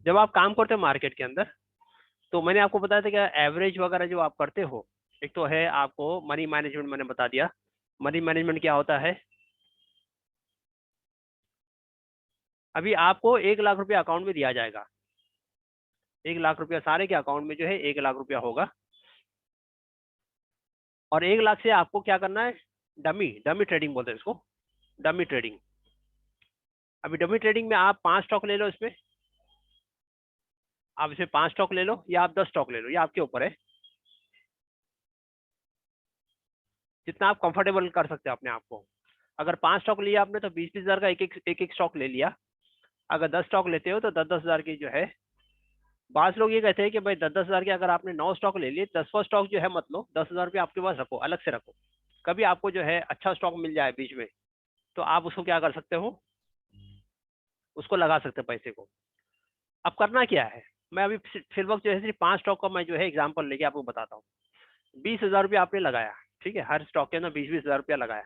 जब आप काम करते हो मार्केट के अंदर, तो मैंने आपको बताया था कि एवरेज वगैरह जो आप करते हो, एक तो है आपको मनी मैनेजमेंट, मैंने बता दिया। मनी मैनेजमेंट क्या होता है, अभी आपको 1 लाख रुपया अकाउंट में दिया जाएगा। 1 लाख रुपया सारे के अकाउंट में जो है 1 लाख रुपया होगा, और 1 लाख से आपको क्या करना है, डमी डमी ट्रेडिंग बोलते हैं इसको, डमी ट्रेडिंग। अभी डमी ट्रेडिंग में आप 5 स्टॉक ले लो इसमें, आप इसमें 5 स्टॉक ले लो या आप 10 स्टॉक ले लो, ये आपके ऊपर है, जितना आप कंफर्टेबल कर सकते हो अपने आप को। अगर 5 स्टॉक लिया आपने तो 20-20 हजार का एक एक स्टॉक ले लिया। अगर 10 स्टॉक लेते हो तो 10-10 हजार की जो है। बास लोग ये कहते हैं कि भाई 10-10 हजार के अगर आपने 9 स्टॉक ले लिए, 10वां स्टॉक जो है मत लो, 10 हजार रुपये आपके पास रखो, अलग से रखो। कभी आपको जो है अच्छा स्टॉक मिल जाए बीच में, तो आप उसको क्या कर सकते हो, उसको लगा सकते हो पैसे को। अब करना क्या है, मैं अभी फिर वक्त जो है सिर्फ 5 स्टॉक का मैं जो है एग्जाम्पल लेके आपको बताता हूँ। 20 हजार रुपया आपने लगाया, ठीक है, हर स्टॉक के अंदर 20-20 हजार रुपया लगाया।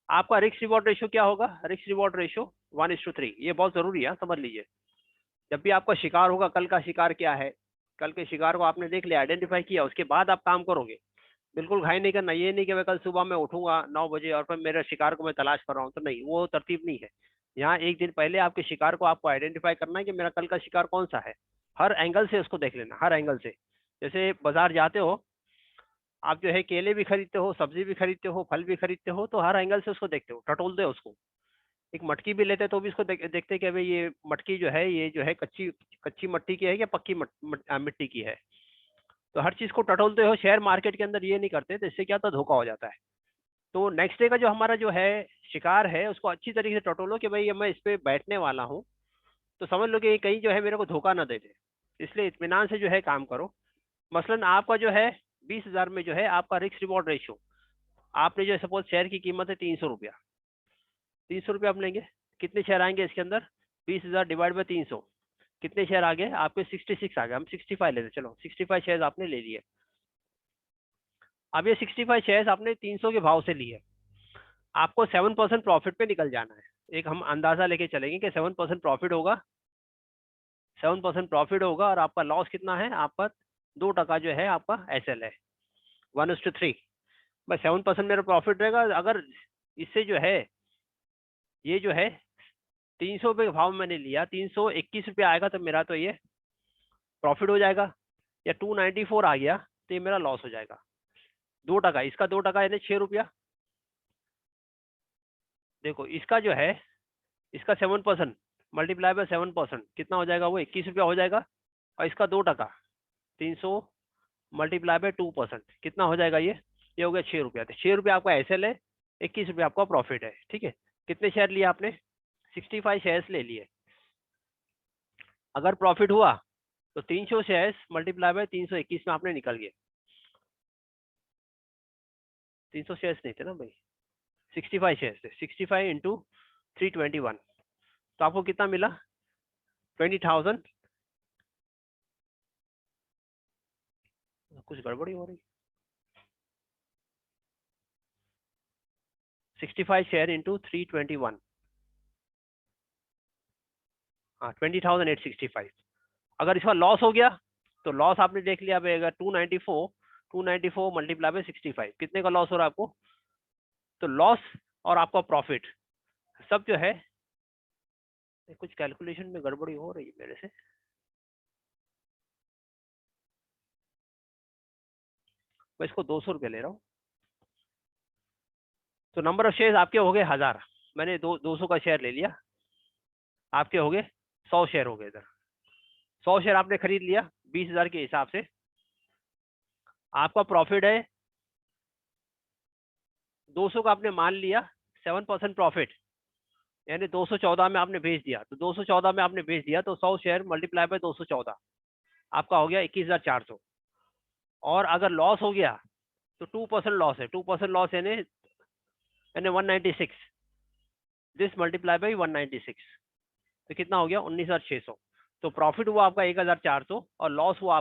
आपका रिस्क रिवॉर्ड रेशियो क्या होगा, रिस्क रिवॉर्ड रेशियो 1:3। ये बहुत जरूरी है, समझ लीजिए। जब भी आपका शिकार होगा, कल का शिकार क्या है, कल के शिकार को आपने देख लिया, आइडेंटिफाई किया, उसके बाद आप काम करोगे। बिल्कुल घाई नहीं करना, ये नहीं कि मैं कल सुबह में उठूंगा 9 बजे और फिर मेरे शिकार को मैं तलाश कर रहा हूँ, तो नहीं, वो तरतीब नहीं है। यहाँ एक दिन पहले आपके शिकार को आपको आइडेंटिफाई करना है कि मेरा कल का शिकार कौन सा है। हर एंगल से उसको देख लेना, हर एंगल से। जैसे बाजार जाते हो, आप जो है केले भी खरीदते हो, सब्जी भी खरीदते हो, फल भी खरीदते हो, तो हर एंगल से उसको देखते हो, टटोलते हो उसको। एक मटकी भी लेते तो भी इसको देखते कि भाई ये मटकी जो है, ये जो है कच्ची कच्ची मट्टी की है या पक्की मिट्टी की है। तो हर चीज को टटोलते हो। शेयर मार्केट के अंदर ये नहीं करते, तो इससे क्या होता है, धोखा हो जाता है। तो नेक्स्ट डे का जो हमारा जो है शिकार है, उसको अच्छी तरीके से टटोलो कि भाई ये मैं इस पे बैठने वाला हूँ, तो समझ लो कि कहीं जो है मेरे को धोखा ना दे दे। इसलिए इत्मीनान से जो है काम करो। मसलन आपका जो है 20 हजार में जो है आपका रिस्क रिवॉर्ड रेशियो, आपने जो सपोज शेयर की कीमत है 300 रुपया, 300 रुपया आप लेंगे, कितने शेयर आएंगे इसके अंदर, 20 हजार डिवाइड बाई 300, कितने शेयर आ गए आपके, 66 आ गए। हम 65 लेते, चलो 65 शेयर आपने ले लिए। अब ये 65 शेयर आपने 300 के भाव से लिए, आपको 7% प्रॉफिट पे निकल जाना है। एक हम अंदाजा लेके चलेंगे कि 7% प्रॉफिट होगा, 7% प्रॉफिट होगा, और आपका लॉस कितना है, आपका 2% जो है आपका एसएल है, 1:3। बस 7% मेरा प्रॉफिट रहेगा। अगर इससे जो है, ये जो है 300 रुपये के भाव मैंने लिया, 321 रुपये आएगा, तो मेरा तो ये प्रॉफिट हो जाएगा। या 294 आ गया तो ये मेरा लॉस हो जाएगा। 2%, इसका 2% यानी 6 रुपया। देखो इसका जो है, इसका 7% मल्टीप्लाई बाय 7% कितना हो जाएगा, वो 21 रुपया हो जाएगा। और इसका 2%, 300 मल्टीप्लाई बाय 2% कितना हो जाएगा, ये हो गया 6 रुपया। तो 6 रुपया आपका एसएल है, 21 रुपया आपका प्रॉफिट है, ठीक है। कितने शेयर लिए आपने, 65 शेयर्स ले लिए। अगर प्रॉफिट हुआ तो 300 शेयर्स मल्टीप्लाई बाय 321 में आपने निकल गए। 300 शेयर्स नहीं थे ना भाई, 65 शेयर्स थे, 65 इंटू 321, तो आपको कितना मिला, 20,000। कुछ गड़बड़ी हो रही, 65 शेयर इंटू 321, हाँ 20,865। अगर इसका लॉस हो गया तो लॉस आपने देख लिया भाई, अगर 294 मल्टीप्लाई बाय 65 कितने का लॉस हो रहा है आपको। तो लॉस और आपका प्रॉफिट सब जो है, कुछ कैलकुलेशन में गड़बड़ी हो रही है मेरे से। मैं इसको 200 रुपये ले रहा हूँ। तो नंबर ऑफ शेयर आपके हो गए 1000, मैंने 200 का शेयर ले लिया, आपके हो गए 100 शेयर हो गए इधर। 100 शेयर आपने खरीद लिया 20 हजार के हिसाब से, आपका प्रॉफिट है 200 का, आपने मान लिया 7% प्रॉफिट, यानी 214 में आपने भेज दिया। तो 214 में आपने भेज दिया, तो 100 शेयर मल्टीप्लाई बाय 214 आपका हो गया 21,400। और अगर लॉस हो गया तो 2% लॉस है, 2% लॉस यानी 196, दिस मल्टीप्लाई बाई 196, तो कितना हो गया 19,600। तो प्रॉफिट हुआ आपका 1,400 और लॉस हुआ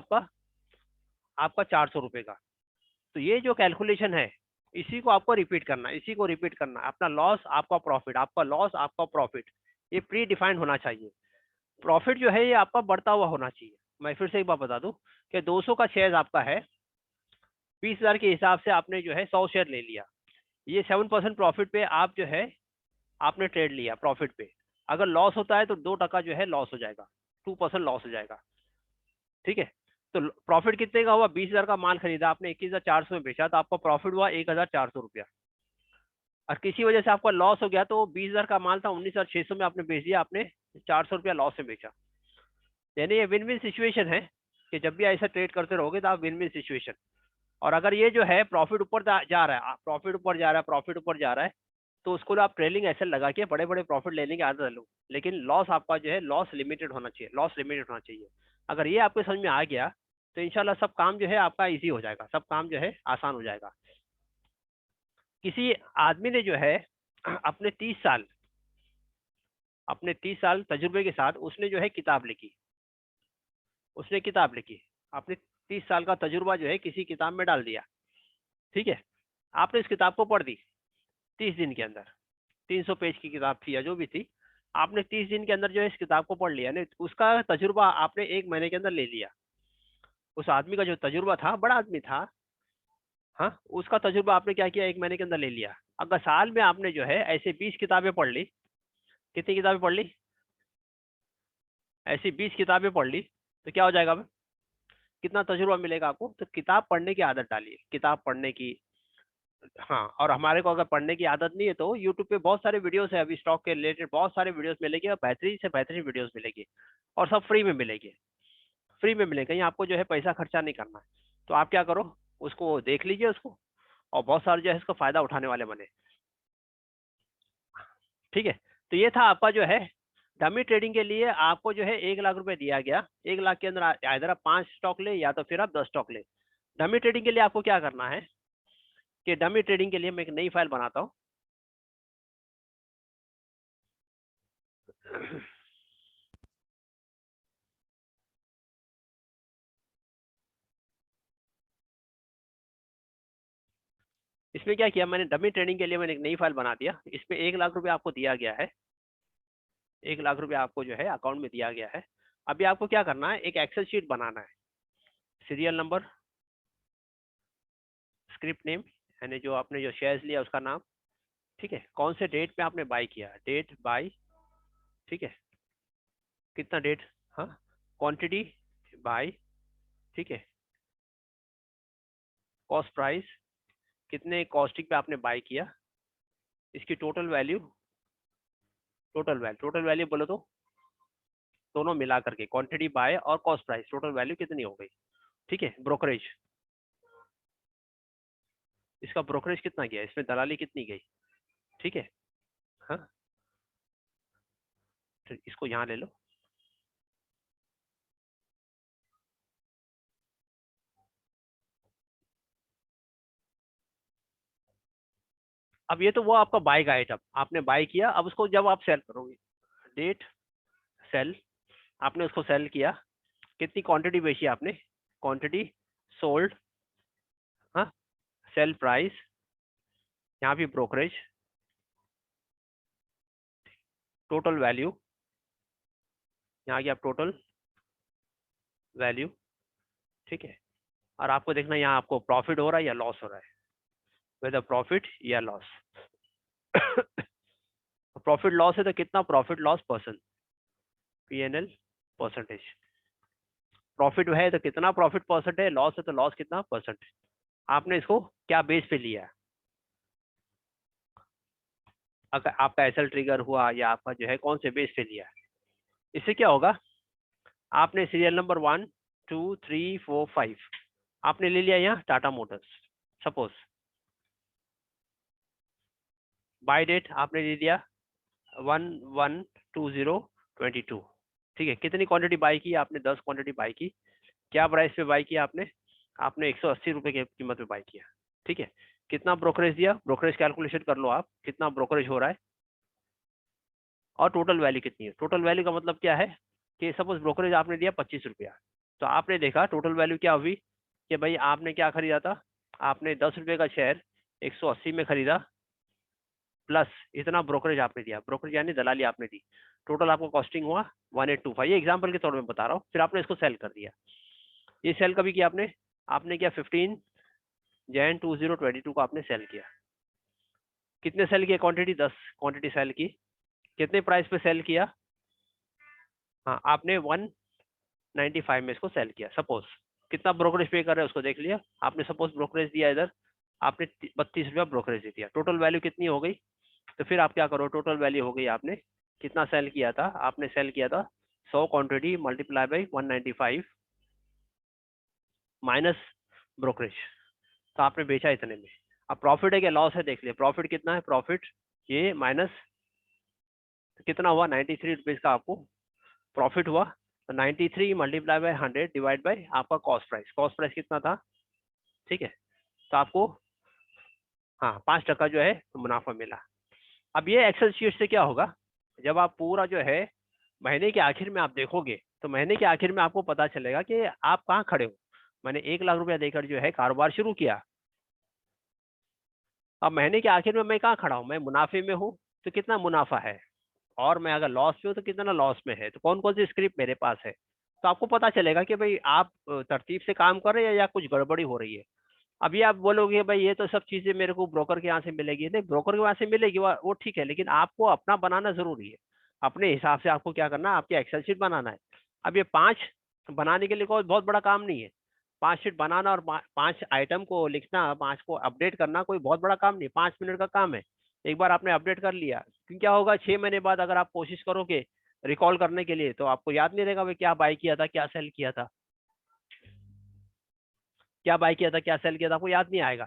आपका 400 रुपये का। तो ये जो कैलकुलेशन है, इसी को आपको रिपीट करना, इसी को रिपीट करना, अपना लॉस आपका प्रॉफिट, आपका लॉस आपका प्रॉफिट, ये प्री डिफाइंड होना चाहिए। प्रॉफिट जो है ये आपका बढ़ता हुआ होना चाहिए। मैं फिर से एक बार बता दूं कि 200 का शेयर आपका है, 20,000 के हिसाब से आपने जो है 100 शेयर ले लिया, ये 7% प्रॉफिट पे आप जो है आपने ट्रेड लिया प्रॉफिट पे। अगर लॉस होता है तो 2% जो है लॉस हो जाएगा, 2% लॉस हो जाएगा, ठीक है। तो प्रॉफिट कितने का हुआ? 20,000 का माल खरीदा आपने, 21,400 में बेचा, तो आपका प्रॉफिट हुआ 1,400 रुपया। और किसी वजह से आपका लॉस हो गया तो 20,000 का माल था, 19,600 में आपने बेच दिया, आपने 400 रुपया लॉस में बेचा। यानी ये विन विन सिचुएशन है कि जब भी ऐसा ट्रेड करते रहोगे तो आप विन विन सिचुएशन। और अगर ये जो है प्रॉफिट ऊपर जा रहा है, प्रॉफिट ऊपर जा रहा है, प्रॉफिट ऊपर जा रहा है, तो उसको आप ट्रेलिंग एसेट लगा के बड़े बड़े प्रॉफिट लेने की आदत लो। लेकिन लॉस आपका जो है लॉस लिमिटेड होना चाहिए, लॉस लिमिटेड होना चाहिए। अगर ये आपके समझ में आ गया तो इंशाल्लाह सब काम जो है आपका इजी हो जाएगा, सब काम जो है आसान हो जाएगा। किसी आदमी ने जो है अपने 30 साल तजुर्बे के साथ उसने जो है किताब लिखी, उसने किताब लिखी, अपने 30 साल का तजुर्बा जो है किसी किताब में डाल दिया, ठीक है। आपने इस किताब को पढ़ दी 30 दिन के अंदर, 300 पेज की किताब थी या जो भी थी, आपने 30 दिन के अंदर जो है इस किताब को पढ़ लिया, नहीं उसका तजुर्बा आपने 1 महीने के अंदर ले लिया। उस आदमी का जो तजुर्बा था, बड़ा आदमी था, हाँ, उसका तजुर्बा आपने क्या किया, 1 महीने के अंदर ले लिया। अगर साल में आपने जो है ऐसे 20 किताबें पढ़ ली, कितनी किताबें पढ़ ली? ऐसी 20 किताबें पढ़ ली तो क्या हो जाएगा? अब कितना तजुर्बा मिलेगा आपको? तो किताब पढ़ने की आदत डालिए, किताब पढ़ने की। हाँ, और हमारे को अगर पढ़ने की आदत नहीं है तो यूट्यूब पे बहुत सारे वीडियोस है, अभी स्टॉक के रिलेटेड बहुत सारे वीडियोस मिलेंगे, और बेहतरीन से बेहतरीन वीडियोस मिलेंगे, और सब फ्री में मिलेंगे, फ्री में मिलेंगे, कहीं आपको जो है पैसा खर्चा नहीं करना है। तो आप क्या करो, उसको देख लीजिए उसको, और बहुत सारे जो है इसका फायदा उठाने वाले बने, ठीक है। तो ये था आपका जो है डमी ट्रेडिंग के लिए आपको जो है 1 लाख रुपए दिया गया। 1 लाख के अंदर इधर आप 5 स्टॉक ले या तो फिर आप 10 स्टॉक ले। डमी ट्रेडिंग के लिए आपको क्या करना है कि डमी ट्रेडिंग के लिए मैं एक नई फाइल बनाता हूँ। इसमें क्या किया मैंने, डमी ट्रेडिंग के लिए मैंने एक नई फाइल बना दिया, इसमें 1 लाख रुपए आपको दिया गया है, 1 लाख रुपए आपको जो है अकाउंट में दिया गया है। अभी आपको क्या करना है, एक एक्सेल शीट बनाना है, सीरियल नंबर, स्क्रिप्ट नेम, यानी जो आपने जो शेयर्स लिया उसका नाम, ठीक है, कौन से डेट पे आपने बाय किया, डेट बाय, ठीक है, कितना डेट, हाँ, क्वांटिटी बाय, ठीक है, कॉस्ट प्राइस, कितने कॉस्टिंग पे आपने बाय किया, इसकी टोटल वैल्यू, टोटल वैल्यू बोलो तो दोनों मिला करके क्वांटिटी बाय और कॉस्ट प्राइस टोटल वैल्यू कितनी हो गई, ठीक है। ब्रोकरेज, इसका ब्रोकरेज कितना गया, इसमें दलाली कितनी गई, ठीक है, हाँ, तो इसको यहाँ ले लो। अब ये तो वो आपका बाय का आइटम आपने बाय किया, अब उसको जब आप सेल करोगे, डेट सेल, आपने उसको सेल किया, कितनी क्वांटिटी बेची आपने, क्वांटिटी सोल्ड, हाँ, सेल प्राइस, यहाँ भी ब्रोकरेज, टोटल वैल्यू, यहाँ की आप टोटल वैल्यू, ठीक है। और आपको देखना यहाँ आपको प्रॉफिट हो रहा है या लॉस हो रहा है, वेदर प्रॉफिट या लॉस। प्रॉफिट लॉस है तो कितना profit loss percent, PNL percentage, profit है तो कितना प्रॉफिट परसेंट है, लॉस है तो लॉस कितना परसेंट। आपने इसको क्या बेस पे लिया है, अगर आपका एसएल ट्रिगर हुआ या आपका जो है कौन से बेस पे लिया है। इससे क्या होगा, आपने सीरियल नंबर 1 2 3 4 5 आपने ले लिया यहाँ Tata Motors, suppose buy date आपने ले लिया 1/1/2022, ठीक है। कितनी क्वांटिटी बाई की आपने, 10 क्वांटिटी बाई की, क्या प्राइस पे बाई किया आपने, आपने 180 रुपए की कीमत पे बाई किया, ठीक है। कितना ब्रोकरेज दिया, ब्रोकरेज कैलकुलेशन कर लो आप, कितना ब्रोकरेज हो रहा है, और टोटल वैल्यू कितनी है। टोटल वैल्यू का मतलब क्या है कि सपोज ब्रोकरेज आपने दिया 25 रुपया, तो आपने देखा टोटल वैल्यू क्या हुई कि भाई आपने क्या खरीदा था, आपने 10 रुपये का शेयर 180 में खरीदा, प्लस इतना ब्रोकरेज आपने दिया, ब्रोकरेज यानी दलाली आपने दी, टोटल आपको कॉस्टिंग हुआ 1825, ये एग्जाम्पल के तौर पे बता रहा हूँ। फिर आपने इसको सेल कर दिया, ये सेल कभी किया आपने किया 15 जैन 2022 को आपने सेल किया। कितने सेल किया क्वांटिटी? 10 क्वांटिटी सेल की। कितने प्राइस पे सेल किया? हाँ, आपने 195 में इसको सेल किया। सपोज कितना ब्रोकरेज पे कर रहे हैं उसको देख लिया आपने। सपोज ब्रोकरेज दिया इधर आपने 32 रुपया ब्रोकरेज दिया, टोटल वैल्यू कितनी हो गई? तो फिर आप क्या करो, टोटल वैल्यू हो गई आपने कितना सेल किया था? आपने सेल किया था 100 quantity multiply by 195 minus brokerage, तो आपने बेचा इतने में। अब प्रॉफिट है क्या लॉस है देख लिया। प्रॉफिट कितना है? प्रॉफिट ये माइनस कितना हुआ? 93 रुपीज का आपको प्रॉफिट हुआ। तो 93 मल्टीप्लाई बाई 100 डिवाइड बाई आपका कॉस्ट प्राइस। कॉस्ट प्राइस कितना था? ठीक है, तो आपको हाँ 5% जो है मुनाफा मिला। अब ये एक्सेल शीट से क्या होगा, जब आप पूरा जो है महीने के आखिर में आप देखोगे तो महीने के आखिर में आपको पता चलेगा कि आप कहाँ खड़े हो। मैंने 1 लाख रुपया देकर जो है कारोबार शुरू किया, अब महीने के आखिर में मैं कहाँ खड़ा हूँ? मैं मुनाफे में हूँ, तो कितना मुनाफा है, और मैं अगर लॉस में हूँ तो कितना लॉस में है, तो कौन कौन सी स्क्रिप्ट मेरे पास है। तो आपको पता चलेगा कि भाई आप तरतीब से काम कर रहे हैं या कुछ गड़बड़ी हो रही है। अभी आप बोलोगे भाई ये तो सब चीजें मेरे को ब्रोकर के यहाँ से मिलेगी, नहीं ब्रोकर के यहाँ से मिलेगी वो ठीक है, लेकिन आपको अपना बनाना जरूरी है। अपने हिसाब से आपको क्या करना है, आपकी एक्सेल शीट बनाना है। अब ये 5 बनाने के लिए कोई बहुत बड़ा काम नहीं है। 5 शीट बनाना और 5 आइटम को लिखना, 5 को अपडेट करना कोई बहुत बड़ा काम नहीं, 5 मिनट का काम है। एक बार आपने अपडेट कर लिया, क्योंकि क्या होगा 6 महीने बाद अगर आप कोशिश करोगे रिकॉल करने के लिए तो आपको याद नहीं रहेगा भाई क्या बाय किया था, क्या सेल किया था, क्या बाय किया था, क्या सेल किया था, आपको याद नहीं आएगा।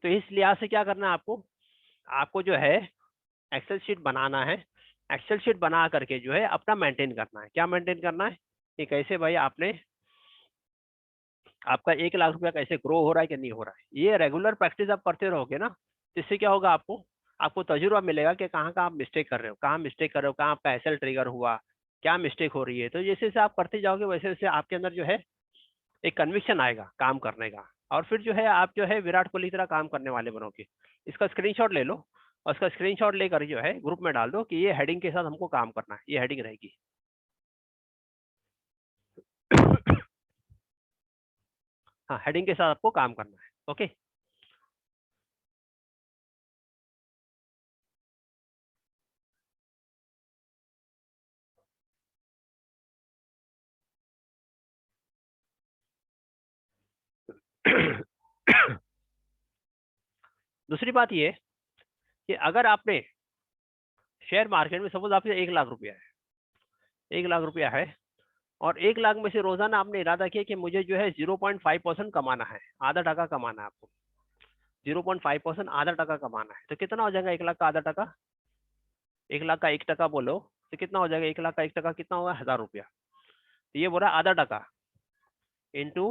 तो इस लिहाज से क्या करना है आपको, आपको जो है एक्सेल शीट बनाना है। एक्सेल शीट बना करके जो है अपना मेंटेन करना है। क्या मेंटेन करना है कि कैसे भाई आपने आपका 1 लाख रुपया कैसे ग्रो हो रहा है कि नहीं हो रहा है। ये रेगुलर प्रैक्टिस आप करते रहोगे ना, तो इससे क्या होगा, आपको आपको तजुर्बा मिलेगा कि कहाँ कहाँ आप मिस्टेक कर रहे हो, कहाँ मिस्टेक कर रहे हो, कहाँ आपका एसएल ट्रिगर हुआ, क्या मिस्टेक हो रही है। तो जैसे जैसे आप करते जाओगे वैसे वैसे आपके अंदर जो है एक कन्विक्शन आएगा काम करने का, और फिर जो है आप जो है विराट कोहली की तरह काम करने वाले बनोगे। इसका स्क्रीनशॉट ले लो और इसका स्क्रीनशॉट लेकर जो है ग्रुप में डाल दो कि ये हेडिंग के साथ हमको काम करना है, ये हेडिंग रहेगी। हाँ, हेडिंग के साथ आपको काम करना है। ओके। दूसरी बात ये कि अगर आपने शेयर मार्केट में सपोज आपके 1 लाख रुपया है, 1 लाख रुपया है, और 1 लाख में से रोजाना आपने इरादा किया कि मुझे जो है 0.5% कमाना है, आधा टका कमाना है आपको, 0.5% आधा टका कमाना है। तो कितना हो जाएगा 1 लाख का आधा टका? 1 लाख का 1 टका बोलो तो कितना हो जाएगा? 1 लाख का 1 टका कितना होगा? 1000 रुपया। तो ये बोला आधा टका इंटू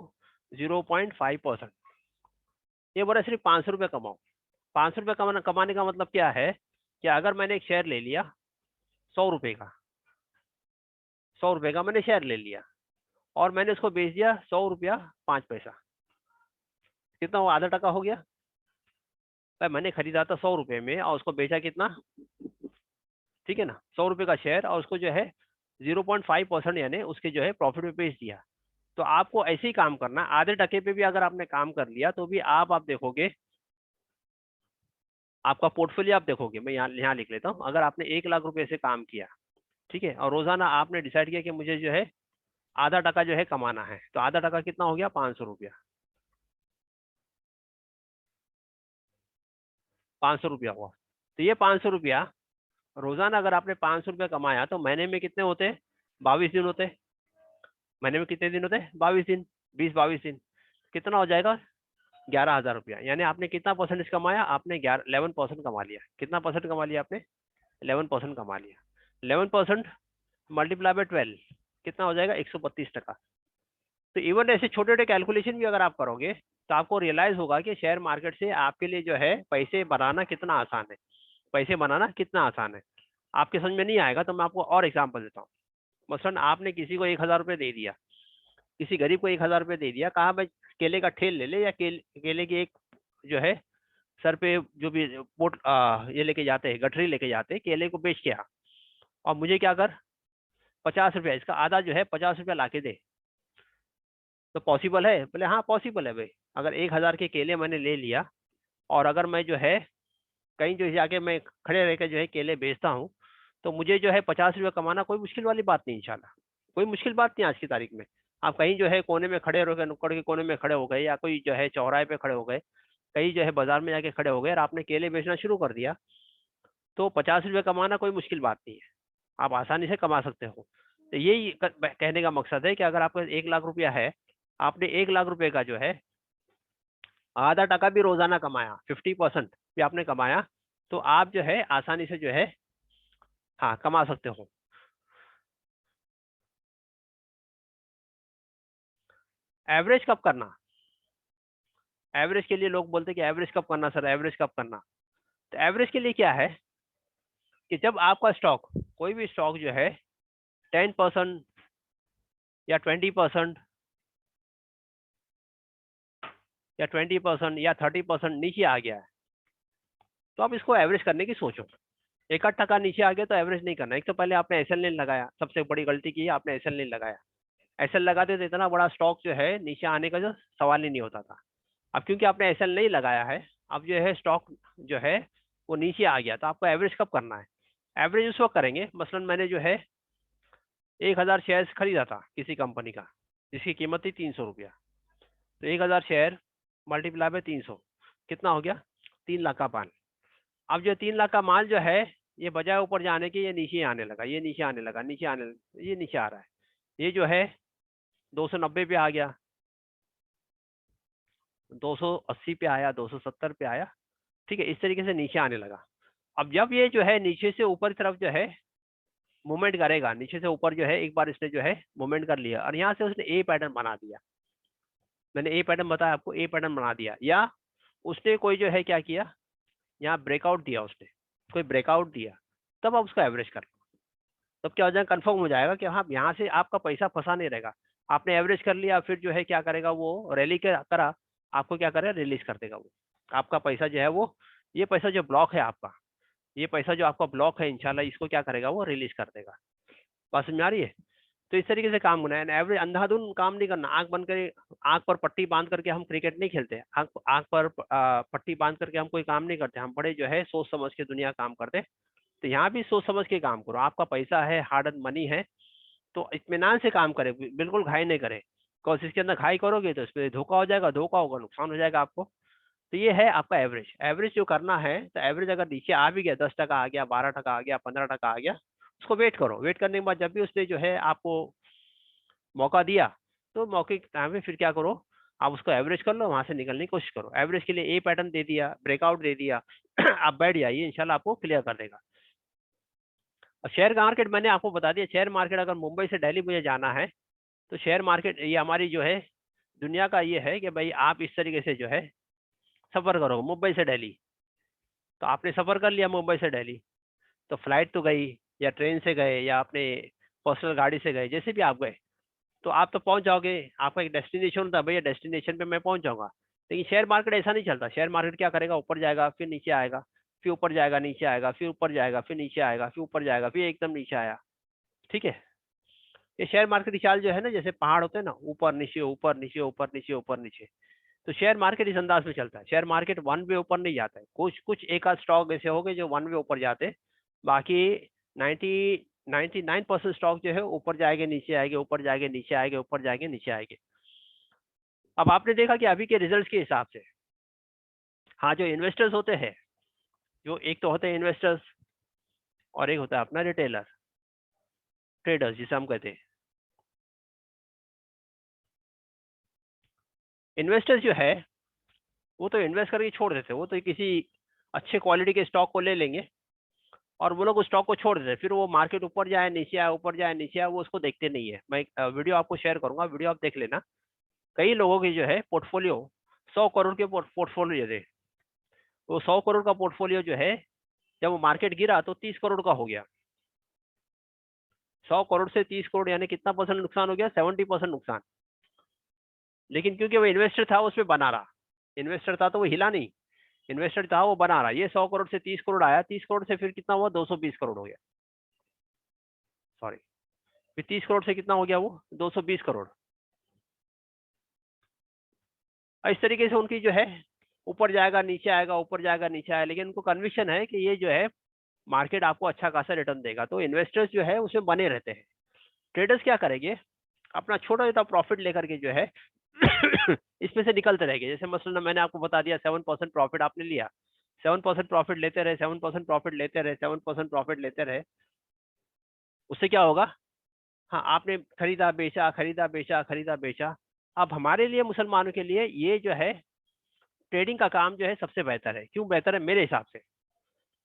0.5%, ये बोला सिर्फ 500 रुपया कमाओ। 500 रुपया कमाने का मतलब क्या है कि अगर मैंने एक शेयर ले लिया 100 रुपये का, 100 रुपये का मैंने शेयर ले लिया और मैंने उसको बेच दिया 100 रुपया 5 पैसा, कितना हुआ? आधा टका हो गया। भाई मैंने खरीदा था 100 रुपये में और उसको बेचा कितना? ठीक है ना, 100 रुपये का शेयर, और उसको जो है 0.5% यानी उसके जो है प्रॉफिट में बेच दिया। तो आपको ऐसे ही काम करना, आधे टके पे भी अगर आपने काम कर लिया तो भी आप देखोगे आपका पोर्टफोलियो आप देखोगे। मैं यहाँ लिख लेता हूँ, अगर आपने 1 लाख रुपए से काम किया, ठीक है, और रोजाना आपने डिसाइड किया कि मुझे जो है आधा टका जो है कमाना है, तो आधा टका कितना हो गया? 500 रुपया। 500 रुपया हुआ। तो ये 500 रुपया रोजाना अगर आपने 500 रुपया कमाया तो महीने में कितने होते हैं? 22 दिन होते हैं। महीने में कितने दिन होते हैं? 22 दिन। 20-22 दिन कितना हो जाएगा? 11,000 रुपया। यानी आपने कितना परसेंटेज कमाया? आपने 11% कमा लिया। कितना परसेंट कमा लिया आपने? 11% कमा लिया। 11% मल्टीप्लाई बाय 12 कितना हो जाएगा? 132 टका। तो इवन ऐसे छोटे छोटे कैलकुलेशन भी अगर आप करोगे तो आपको रियलाइज होगा कि शेयर मार्केट से आपके लिए जो है पैसे बनाना कितना आसान है, पैसे बनाना कितना आसान है। आपके समझ में नहीं आएगा तो मैं आपको और एग्जांपल देता हूँ। मसलन आपने किसी को 1,000 रुपये दे दिया, किसी गरीब को 1,000 रुपये दे दिया, कहा भाई केले का ठेल ले ले, या केले की एक जो है सर पे जो भी पोट ये लेके जाते हैं, गठरी लेके जाते हैं, केले को बेच के आ। और मुझे क्या कर 50 रुपया, इसका आधा जो है 50 रुपया ला के दे। तो पॉसिबल है? बोले हाँ पॉसिबल है भाई। अगर 1,000 के केले मैंने ले लिया और अगर मैं जो है कहीं जो जाके मैं खड़े रह के जो है केले बेचता हूँ, तो मुझे जो है 50 रुपया कमाना कोई मुश्किल वाली बात नहीं इंशाल्लाह। कोई मुश्किल बात नहीं आज की तारीख में। आप कहीं जो है कोने में खड़े रह गए, नुक्कड़ के कोने में खड़े हो गए, या कोई जो है चौराहे पे खड़े हो गए, कहीं जो है बाजार में जाके खड़े हो गए और आपने केले बेचना शुरू कर दिया, तो 50 रुपये कमाना कोई मुश्किल बात नहीं है। आप आसानी से कमा सकते हो। तो यही कहने का मकसद है कि अगर आपका 1,00,000 रुपया है, आपने 1,00,000 रुपये का जो है आधा टका भी रोजाना कमाया, 50% भी आपने कमाया, तो आप जो है आसानी से जो है हाँ कमा सकते हो। एवरेज कब करना? एवरेज के लिए लोग बोलते हैं कि एवरेज कब करना सर, एवरेज कब करना? तो एवरेज के लिए क्या है कि जब आपका स्टॉक, कोई भी स्टॉक जो है 10% या 20% या 20% या 30% नीचे आ गया है, तो आप इसको एवरेज करने की सोचो। 1,00,000 नीचे आ गया तो एवरेज नहीं करना। एक तो पहले आपने एसएल नहीं लगाया, सबसे बड़ी गलती की है आपने एसएल नहीं लगाया। एसएल लगाते तो इतना बड़ा स्टॉक जो है नीचे आने का जो सवाल ही नहीं होता था। अब क्योंकि आपने एसएल नहीं लगाया है, अब जो है स्टॉक जो है वो नीचे आ गया, तो आपको एवरेज कब करना है? एवरेज उस वक्त करेंगे, मसलन मैंने जो है 1,000 शेयर खरीदा था किसी कंपनी का, जिसकी कीमत थी 300 रुपया। तो 1,000 शेयर मल्टीप्लाई बाय 300 कितना हो गया? 3,00,000 का माल। अब जो 3,00,000 का माल जो है, ये बजाय ऊपर जाने के ये नीचे आने लगा, ये नीचे आने लगा, नीचे आने, ये नीचे आ रहा है। ये जो है 290 पे आ गया, 280 पे आया, 270 पे आया। ठीक है, इस तरीके से नीचे आने लगा। अब जब ये जो है नीचे से ऊपर की तरफ जो है मूवमेंट करेगा, नीचे से ऊपर जो है एक बार इसने जो है मूवमेंट कर लिया और यहाँ से उसने ए पैटर्न बना दिया। मैंने ए पैटर्न बताया आपको, ए पैटर्न बना दिया, या उसने कोई जो है क्या किया, यहाँ ब्रेकआउट दिया, उसने कोई ब्रेकआउट दिया, तब आप उसका एवरेज कर लो। तब क्या हो जाएगा, कंफर्म हो जाएगा कि हाँ यहाँ से आपका पैसा फंसा नहीं रहेगा। आपने एवरेज कर लिया, फिर जो है क्या करेगा वो, रैली करा, आपको क्या करेगा, रिलीज कर देगा वो आपका पैसा जो है वो, ये पैसा जो ब्लॉक है आपका, ये पैसा जो आपका ब्लॉक है इंशाल्लाह इसको क्या करेगा वो, रिलीज कर देगा। बात समझ आ रही है? तो इस तरीके से काम होना है। एवरेज अंधाधुन काम नहीं करना, आंख बंद कर, आंख पर पट्टी बांध करके हम क्रिकेट नहीं खेलते, आंख आंख पर पट्टी बांध करके हम कोई काम नहीं करते, हम बड़े जो है सोच समझ के दुनिया काम करते हैं। तो यहाँ भी सोच समझ के काम करो, आपका पैसा है, हार्ड अर्न मनी है, तो इत्मीनान से काम करें, बिल्कुल घाई नहीं करें। बिकॉज इसके अंदर घाई करोगे तो इसमें धोखा हो जाएगा, धोखा होगा नुकसान हो जाएगा आपको। तो ये है आपका एवरेज। एवरेज जो करना है, तो एवरेज अगर नीचे आ भी गया, 10% आ गया, 12% आ गया, 15% आ गया, उसको वेट करो। वेट करने के बाद जब भी उसने जो है आपको मौका दिया, तो मौके के टाइम पे फिर क्या करो, आप उसको एवरेज कर लो, वहां से निकलने की कोशिश करो। एवरेज के लिए ए पैटर्न दे दिया, ब्रेकआउट दे दिया आप बैठ जाइए, इंशाल्लाह आपको क्लियर कर देगा। और शेयर मार्केट मैंने आपको बता दिया, शेयर मार्केट अगर मुंबई से दिल्ली मुझे जाना है, तो शेयर मार्केट ये हमारी जो है दुनिया का ये है कि भाई आप इस तरीके से जो है सफर करो मुंबई से दिल्ली। तो आपने सफर कर लिया मुंबई से दिल्ली, तो फ्लाइट तो गई, या ट्रेन से गए, या अपने पर्सनल गाड़ी से गए, जैसे भी आप गए, तो आप तो पहुंच जाओगे। आपका एक डेस्टिनेशन होता है, भैया डेस्टिनेशन पे मैं पहुंच जाऊंगा। लेकिन शेयर मार्केट ऐसा नहीं चलता। शेयर मार्केट क्या करेगा, ऊपर जाएगा फिर नीचे आएगा, फिर ऊपर जाएगा नीचे आएगा, फिर ऊपर जाएगा फिर नीचे आएगा, फिर ऊपर जाएगा फिर एकदम नीचे आया। ठीक है, ये शेयर मार्केट की चाल जो है ना, जैसे पहाड़ होते हैं ना, ऊपर नीचे ऊपर नीचे ऊपर नीचे ऊपर नीचे, तो शेयर मार्केट इस अंदाज में चलता है। शेयर मार्केट वन वे ऊपर नहीं जाता है। कुछ कुछ एक आध स्टॉक ऐसे हो गए जो वन वे ऊपर जाते हैं, बाकी 99% स्टॉक जो है ऊपर जाएंगे नीचे आएंगे, ऊपर जाएंगे नीचे आएंगे, ऊपर जाएंगे नीचे आएंगे। अब आपने देखा कि अभी के रिजल्ट्स के हिसाब से, हाँ जो इन्वेस्टर्स होते हैं, जो एक तो होते हैं इन्वेस्टर्स और एक होता है अपना रिटेलर, ट्रेडर्स जिसे हम कहते हैं। इन्वेस्टर्स जो है वो तो इन्वेस्ट करके छोड़ देते हैं, वो तो किसी अच्छे क्वालिटी के स्टॉक को ले लेंगे और वो लोग उस स्टॉक को छोड़ देते हैं। फिर वो मार्केट ऊपर जाए नीचे आए, ऊपर जाए नीचे आए, वो उसको देखते नहीं है। मैं एक वीडियो आपको शेयर करूंगा, वीडियो आप देख लेना। कई लोगों की जो है पोर्टफोलियो 100 करोड़ के पोर्टफोलियो थे, वो 100 करोड़ का पोर्टफोलियो जो है जब वो मार्केट गिरा तो 30 करोड़ का हो गया। 100 करोड़ से 30 करोड़ यानी कितना परसेंट नुकसान हो गया, 70% नुकसान। लेकिन क्योंकि वो इन्वेस्टर था उसमें बना रहा, इन्वेस्टर था तो वो हिला नहीं, इन्वेस्टर था वो बना रहा। ये 100 करोड़ से 30 करोड़ आया, 30 करोड़ से फिर कितना हुआ, 220 करोड़ हो गया। सॉरी, फिर 30 करोड़ से कितना हो गया वो 220 करोड़। और इस तरीके से उनकी जो है ऊपर जाएगा नीचे आएगा, ऊपर जाएगा नीचे आएगा, लेकिन उनको कन्विक्शन है कि ये जो है मार्केट आपको अच्छा खासा रिटर्न देगा, तो इन्वेस्टर्स जो है उसमें बने रहते हैं। ट्रेडर्स क्या करेंगे, अपना छोटा छोटा प्रॉफिट लेकर के जो है इसमें से निकलते रहेंगे। जैसे मसलन मैंने आपको बता दिया 7% प्रॉफिट आपने लिया, 7% प्रॉफिट लेते रहे, 7% प्रॉफिट लेते रहे, 7% प्रॉफिट लेते रहे, उससे क्या होगा, हाँ आपने खरीदा बेचा खरीदा बेचा खरीदा बेचा। अब हमारे लिए मुसलमानों के लिए ये जो है ट्रेडिंग का काम जो है सबसे बेहतर है। क्यों बेहतर है मेरे हिसाब से?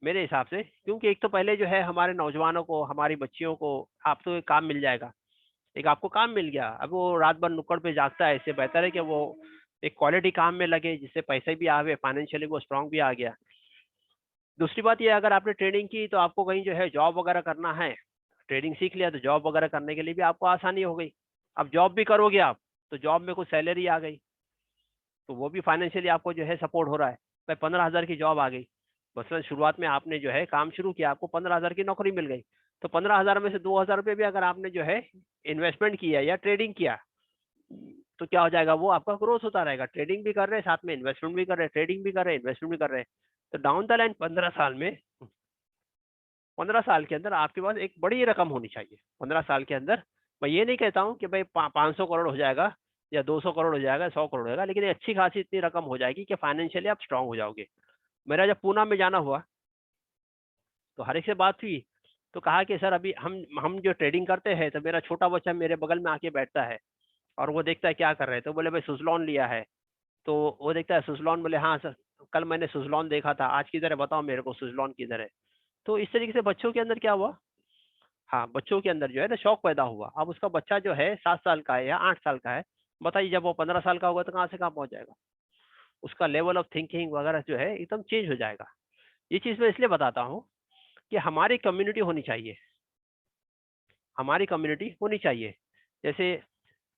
मेरे हिसाब से क्योंकि एक तो पहले जो है हमारे नौजवानों को, हमारी बच्चियों को आप तो एक काम मिल जाएगा, एक आपको काम मिल गया, अब वो रात भर नुक्कड़ पे जागता है, इससे बेहतर है कि वो एक क्वालिटी काम में लगे जिससे पैसे भी आवे, फाइनेंशियली वो स्ट्रांग भी आ गया। दूसरी बात ये, अगर आपने ट्रेडिंग की तो आपको कहीं जो है जॉब वगैरह करना है, ट्रेडिंग सीख लिया तो जॉब वगैरह करने के लिए भी आपको आसानी हो गई। अब जॉब भी करोगे आप तो जॉब में कुछ सैलरी आ गई, तो वो भी फाइनेंशियली आपको जो है सपोर्ट हो रहा है। भाई 15,000 की जॉब आ गई, मसलन शुरुआत में आपने जो है काम शुरू किया, आपको 15,000 की नौकरी मिल गई, तो 15,000 में से 2,000 रुपये भी अगर आपने जो है इन्वेस्टमेंट किया या ट्रेडिंग किया, तो क्या हो जाएगा, वो आपका ग्रोथ होता रहेगा। ट्रेडिंग भी कर रहे हैं, साथ में इन्वेस्टमेंट भी कर रहे हैं, ट्रेडिंग भी कर रहे हैं, इन्वेस्टमेंट भी कर रहे हैं। तो डाउन द लाइन 15 साल में, 15 साल के अंदर आपके पास एक बड़ी रकम होनी चाहिए। 15 साल के अंदर मैं ये नहीं कहता हूँ कि भाई 500 करोड़ हो जाएगा या 200 करोड़ हो जाएगा, 100 करोड़ हो जाएगा, लेकिन अच्छी खासी इतनी रकम हो जाएगी कि फाइनेंशियली आप स्ट्रांग हो जाओगे। मेरा जब पूना में जाना हुआ तो हर एक से बात हुई, तो कहा कि सर अभी हम जो ट्रेडिंग करते हैं, तो मेरा छोटा बच्चा मेरे बगल में आके बैठता है और वो देखता है क्या कर रहे हैं, तो बोले भाई सुजलॉन लिया है। तो वो देखता है सुजलॉन, बोले हाँ सर कल मैंने सुजलॉन देखा था, आज किधर है बताओ मेरे को सुजलॉन किधर है। तो इस तरीके से बच्चों के अंदर क्या हुआ, हाँ बच्चों के अंदर जो है ना शौक पैदा हुआ। अब उसका बच्चा जो है 7 साल का है या 8 साल का है, बताइए जब वो 15 साल का होगा तो कहाँ से कहाँ पहुंच जाएगा, उसका लेवल ऑफ थिंकिंग वगैरह जो है एकदम चेंज हो जाएगा। ये चीज़ मैं इसलिए बताता हूँ कि हमारी कम्युनिटी होनी चाहिए, हमारी कम्युनिटी होनी चाहिए। जैसे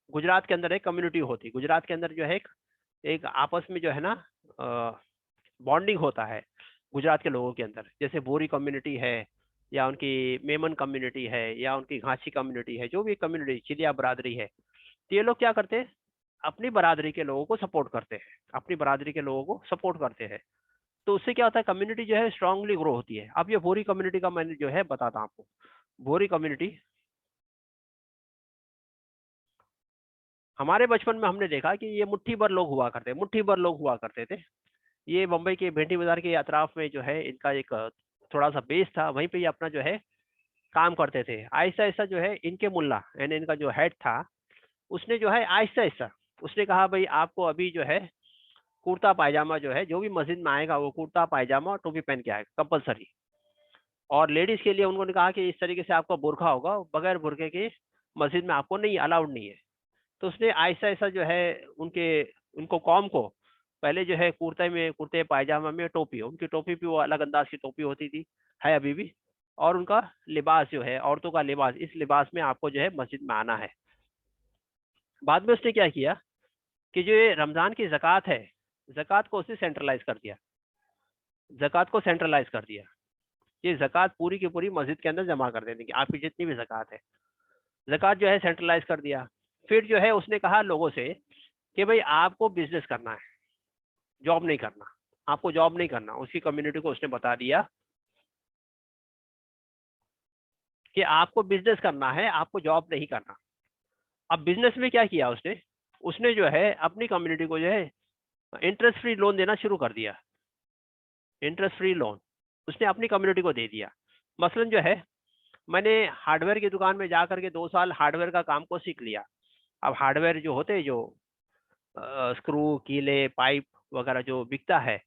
गुजरात के अंदर एक कम्युनिटी होती, गुजरात के अंदर जो है एक आपस में जो है ना बॉन्डिंग होता है गुजरात के लोगों के अंदर। जैसे बोरी कम्युनिटी है या उनकी मेमन कम्युनिटी है या उनकी घासी कम्युनिटी है, जो भी कम्युनिटी चिलिया बरादरी है, तो ये लोग क्या करते हैं, अपनी बरादरी के लोगों को सपोर्ट करते हैं, अपनी बरादरी के लोगों को सपोर्ट करते हैं। तो उससे क्या होता है, कम्युनिटी जो है स्ट्रांगली ग्रो होती है। अब ये बोरी कम्युनिटी का मैंने जो है बताता हूँ आपको। बोरी कम्युनिटी, हमारे बचपन में हमने देखा कि ये मुट्ठी भर लोग हुआ करते, मुट्ठी भर लोग हुआ करते थे। ये मुंबई के भेंडी बाजार के अतराफ में जो है इनका एक थोड़ा सा बेस था, वहीं पे ये अपना जो है काम करते थे। आहिस्ता आहिस्ता जो है इनके मुल्ला यानी इनका जो हेड था, उसने जो है आहिस्ता आहिस्ता उसने कहा भाई आपको अभी जो है कुर्ता पायजामा जो है, जो भी मस्जिद में आएगा वो कुर्ता पायजामा और टोपी पहन के आएगा कंपलसरी। और लेडीज के लिए उन्होंने कहा कि इस तरीके से आपका बुरखा होगा, बगैर बुरखे के मस्जिद में आपको नहीं अलाउड नहीं है। तो उसने आहिस्ता आहिस्ता जो है उनके उनको कौम को पहले जो है कुर्ते में, कुर्ते पायजामा में टोपी, उनकी टोपी भी वो अलग अंदाज की टोपी होती थी, है अभी भी। और उनका लिबास जो है औरतों का लिबास, इस लिबास में आपको जो है मस्जिद में आना है। बाद में उसने क्या किया कि जो ये रमजान की जक़ात है, जक़ात को उसने सेंट्रलाइज कर दिया, जक़ात को सेंट्रलाइज कर दिया। ये जक़ात पूरी की पूरी मस्जिद के अंदर जमा कर देने की, आपकी जितनी भी जक़ात है, जक़ात जो है सेंट्रलाइज कर दिया। फिर जो है उसने कहा लोगों से कि भाई आपको बिजनेस करना है, जॉब नहीं करना, आपको जॉब नहीं करना। उसकी कम्युनिटी को उसने बता दिया कि आपको बिजनेस करना है, आपको जॉब नहीं करना। अब बिजनेस में क्या किया उसने, उसने जो है अपनी कम्युनिटी को जो है इंटरेस्ट फ्री लोन देना शुरू कर दिया। इंटरेस्ट फ्री लोन उसने अपनी कम्युनिटी को दे दिया। मसलन जो है मैंने हार्डवेयर की दुकान में जा करके 2 साल हार्डवेयर का काम को सीख लिया। अब हार्डवेयर जो होते हैं, जो स्क्रू कीले पाइप वगैरह जो बिकता है,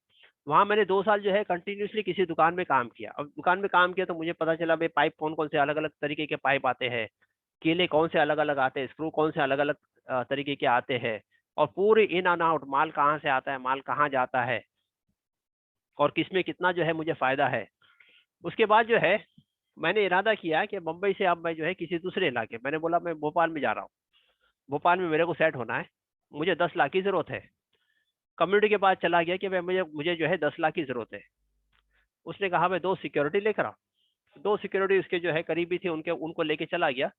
वहाँ मैंने 2 साल जो है कंटिन्यूसली किसी दुकान में काम किया। अब दुकान में काम किया तो मुझे पता चला भाई पाइप कौन कौन से अलग अलग तरीके के पाइप आते हैं, कीले कौन से अलग अलग आते हैं, स्क्रू कौन से अलग अलग तरीके के आते हैं, और पूरे इन एंड आउट माल कहाँ से आता है, माल कहाँ जाता है, और किसमें कितना जो है मुझे फायदा है। उसके बाद जो है मैंने इरादा किया कि मुंबई से अब मैं जो है किसी दूसरे इलाके, मैंने बोला मैं भोपाल में जा रहा हूँ, भोपाल में मेरे को सेट होना है, मुझे 10 लाख की जरूरत है। कम्युनिटी के पास चला गया कि भाई मुझे मुझे जो है 10 लाख की जरूरत है। उसने कहा भाई 2 सिक्योरिटी लेकर आओ। 2 सिक्योरिटी उसके जो है करीबी थे, उनको लेके चला गया।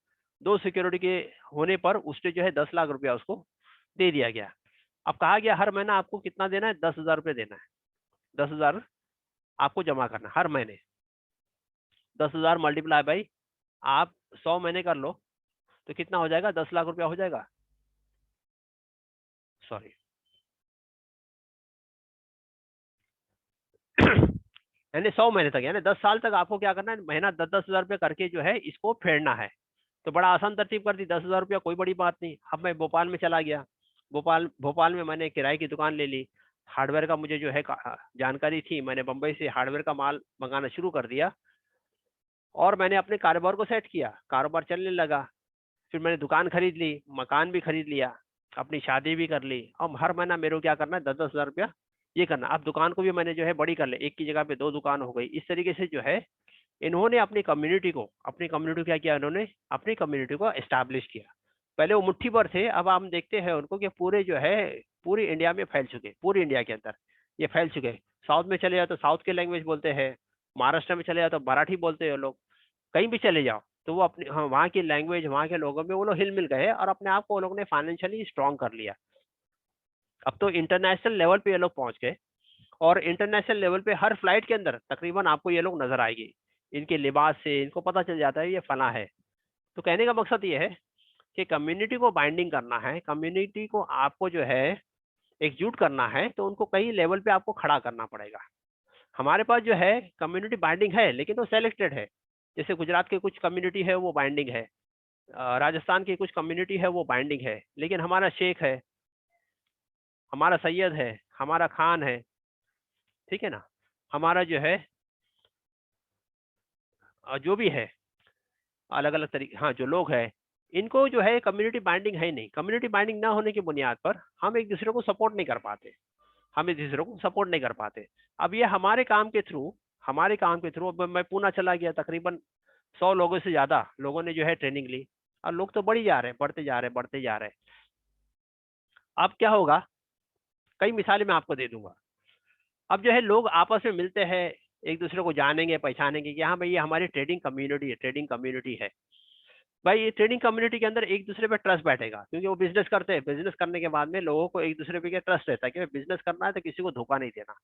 2 सिक्योरिटी के होने पर उसने जो है 10 लाख रुपया उसको दे दिया गया। अब कहा गया हर महीना आपको कितना देना है, 10,000 रुपये देना है। 10,000 आपको जमा करना हर महीने। 10,000 मल्टीप्लाई बाई आप 100 महीने कर लो तो कितना हो जाएगा, 10 लाख रुपया हो जाएगा। सॉरी यानी 100 महीने तक, यानी 10 साल तक आपको क्या करना है, महीना 10-10 हजार रुपये करके जो है इसको फेरना है। तो बड़ा आसान तरतीब कर दी, 10,000 रुपया कोई बड़ी बात नहीं। अब मैं भोपाल में चला गया, भोपाल में मैंने किराए की दुकान ले ली। हार्डवेयर का मुझे जो है जानकारी थी, मैंने बंबई से हार्डवेयर का माल मंगाना शुरू कर दिया और मैंने अपने कारोबार को सेट किया, कारोबार चलने लगा। फिर मैंने दुकान खरीद ली, मकान भी खरीद लिया, अपनी शादी भी कर ली। अब हर महीना मेरे को क्या करना है, 10-10 हजार रुपया ये करना। अब दुकान को भी मैंने जो है बड़ी कर ली, एक की जगह पे 2 दुकान हो गई। इस तरीके से जो है इन्होंने अपनी कम्युनिटी क्या किया, इन्होंने अपनी कम्युनिटी को एस्टैब्लिश किया। पहले वो मुट्ठी भर थे, अब हम देखते हैं उनको कि पूरे जो है पूरी इंडिया में फैल चुके, पूरी इंडिया के अंदर ये फैल चुके। साउथ में चले जाओ तो साउथ के लैंग्वेज बोलते हैं, महाराष्ट्र में चले जाओ तो मराठी बोलते हैं लोग, कहीं भी चले जाओ तो वो अपने, हाँ, वहाँ की लैंग्वेज, वहाँ के लोगों में वो लोग हिल मिल गए और अपने आप को वो लोग ने फाइनेंशियली स्ट्रॉन्ग कर लिया। अब तो इंटरनेशनल लेवल पे ये लोग पहुंच गए और इंटरनेशनल लेवल पे हर फ्लाइट के अंदर तकरीबन आपको ये लोग नजर आएगी। इनके लिबास से इनको पता चल जाता है ये फला है। तो कहने का मकसद ये है कि कम्युनिटी को बाइंडिंग करना है, कम्युनिटी को आपको जो है एकजुट करना है, तो उनको कई लेवल पे आपको खड़ा करना पड़ेगा। हमारे पास जो है कम्युनिटी बाइंडिंग है लेकिन वो सेलेक्टेड है। जैसे गुजरात की कुछ कम्युनिटी है वो बाइंडिंग है, राजस्थान की कुछ कम्युनिटी है वो बाइंडिंग है, लेकिन हमारा शेख है, हमारा सैयद है, हमारा खान है, ठीक है ना, हमारा जो है जो भी है अलग अलग तरीके, हाँ, जो लोग हैं इनको जो है कम्युनिटी बाइंडिंग है ही नहीं। कम्युनिटी बाइंडिंग ना होने की बुनियाद पर हम एक दूसरे को सपोर्ट नहीं कर पाते, हम एक दूसरे को सपोर्ट नहीं कर पाते। अब ये हमारे काम के थ्रू, अब मैं पूना चला गया, तकरीबन 100 लोगों से ज्यादा लोगों ने जो है ट्रेनिंग ली और लोग तो बढ़ी जा रहे हैं, बढ़ते जा रहे हैं, बढ़ते जा रहे हैं। अब क्या होगा, कई मिसालें मैं आपको दे दूंगा। अब जो है लोग आपस में मिलते हैं, एक दूसरे को जानेंगे, पहचानेंगे कि हाँ भाई ये हमारी ट्रेडिंग कम्युनिटी है, ट्रेडिंग कम्युनिटी है। भाई ये ट्रेडिंग कम्युनिटी के अंदर एक दूसरे पे ट्रस्ट बैठेगा, क्योंकि वो बिजनेस करते हैं। बिजनेस करने के बाद में लोगों को एक दूसरे पे क्या ट्रस्ट रहता है कि बिजनेस करना है तो किसी को धोखा नहीं देना।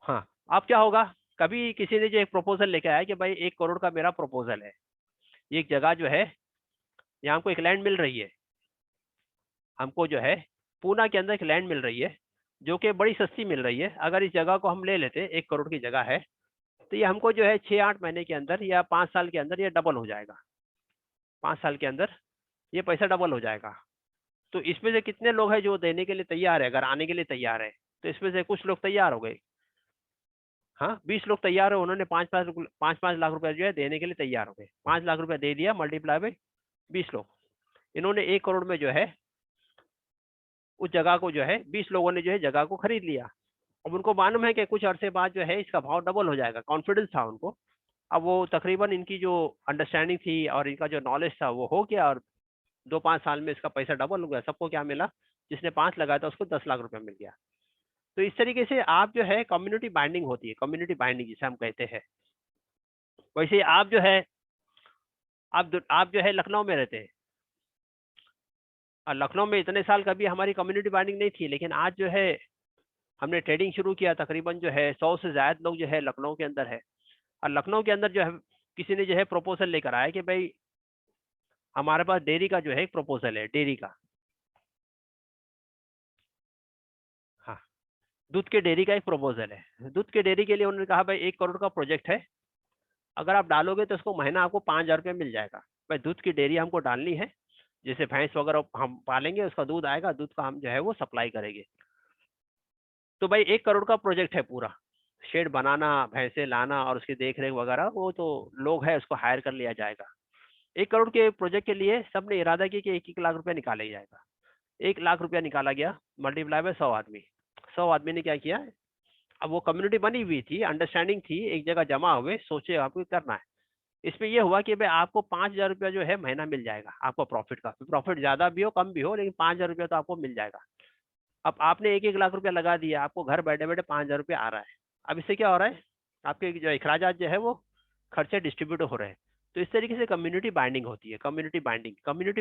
हाँ, अब क्या होगा, कभी किसी ने जो एक प्रपोजल लेके आया कि भाई 1 करोड़ का मेरा प्रपोजल है, ये एक जगह जो है यहाँ हमको एक लैंड मिल रही है, हमको जो है पूना के अंदर एक लैंड मिल रही है जो कि बड़ी सस्ती मिल रही है। अगर इस जगह को हम ले लेते, 1 करोड़ की जगह है, तो ये हमको जो है 6-8 महीने के अंदर या 5 साल के अंदर ये डबल हो जाएगा। 5 साल के अंदर ये पैसा डबल हो जाएगा। तो इसमें से कितने लोग हैं जो देने के लिए तैयार है, अगर आने के लिए तैयार है? तो इसमें से कुछ लोग तैयार हो गए, हाँ, 20 लोग तैयार है, उन्होंने 5-5 लाख रुपए जो है देने के लिए तैयार हो गए। 5 लाख रुपया दे दिया, मल्टीप्लाई बाई 20 लोग, इन्होंने 1 करोड़ में जो है उस जगह को जो है 20 लोगों ने जो है जगह को खरीद लिया। अब उनको मालूम है कि कुछ अरसे बाद जो है इसका भाव डबल हो जाएगा, कॉन्फिडेंस था उनको। अब वो तकरीबन इनकी जो अंडरस्टैंडिंग थी और इनका जो नॉलेज था वो हो गया और 2-5 साल में इसका पैसा डबल हो गया। सबको क्या मिला, जिसने 5 लगाया था उसको 10 लाख रुपया मिल गया। तो इस तरीके से आप जो है कम्युनिटी बाइंडिंग होती है, कम्युनिटी बाइंडिंग जिसे हम कहते हैं। वैसे आप जो है आप जो है लखनऊ में रहते हैं और लखनऊ में इतने साल कभी हमारी कम्युनिटी बाइंडिंग नहीं थी, लेकिन आज जो है हमने ट्रेडिंग शुरू किया, तकरीबन जो है 100 से ज्यादा लोग जो है लखनऊ के अंदर है। और लखनऊ के अंदर जो है किसी ने जो है प्रपोजल लेकर आया कि भाई हमारे पास डेयरी का जो है एक प्रपोजल है, डेयरी का, हाँ, दूध के डेयरी का एक प्रपोजल है। दूध के डेयरी के लिए उन्होंने कहा भाई 1 करोड़ का प्रोजेक्ट है, अगर आप डालोगे तो उसको महीना आपको 5,000 रुपये मिल जाएगा। भाई दूध की डेयरी हमको डालनी है, जैसे भैंस वगैरह हम पालेंगे, उसका दूध आएगा, दूध का हम जो है वो सप्लाई करेंगे। तो भाई 1 करोड़ का प्रोजेक्ट है पूरा, शेड बनाना, भैंसे लाना और उसकी देख रेख वगैरह, वो तो लोग है उसको हायर कर लिया जाएगा। 1 करोड़ के प्रोजेक्ट के लिए सबने इरादा किया कि 1-1 लाख रुपया निकाला ही जाएगा। 1 लाख रुपया निकाला गया, मल्टीप्लाई बाय 100 आदमी। 100 आदमी ने क्या किया, अब वो कम्युनिटी बनी हुई थी, अंडरस्टैंडिंग थी, एक जगह जमा हुए, सोचे आपको करना है। इसमें ये हुआ कि भाई आपको 5,000 रुपया जो है महीना मिल जाएगा आपको प्रॉफिट का, प्रॉफिट ज्यादा भी हो कम भी हो, लेकिन 5,000 रुपया तो आपको मिल जाएगा। अब आपने 1-1 लाख रुपया लगा दिया, आपको घर बैठे बैठे 5,000 रुपया आ रहा है। अब इससे क्या हो रहा है, आपके जो अखराजात जो है वो खर्चे डिस्ट्रीब्यूट हो रहे हैं। तो इस तरीके से कम्युनिटी बाइंडिंग होती है। कम्युनिटी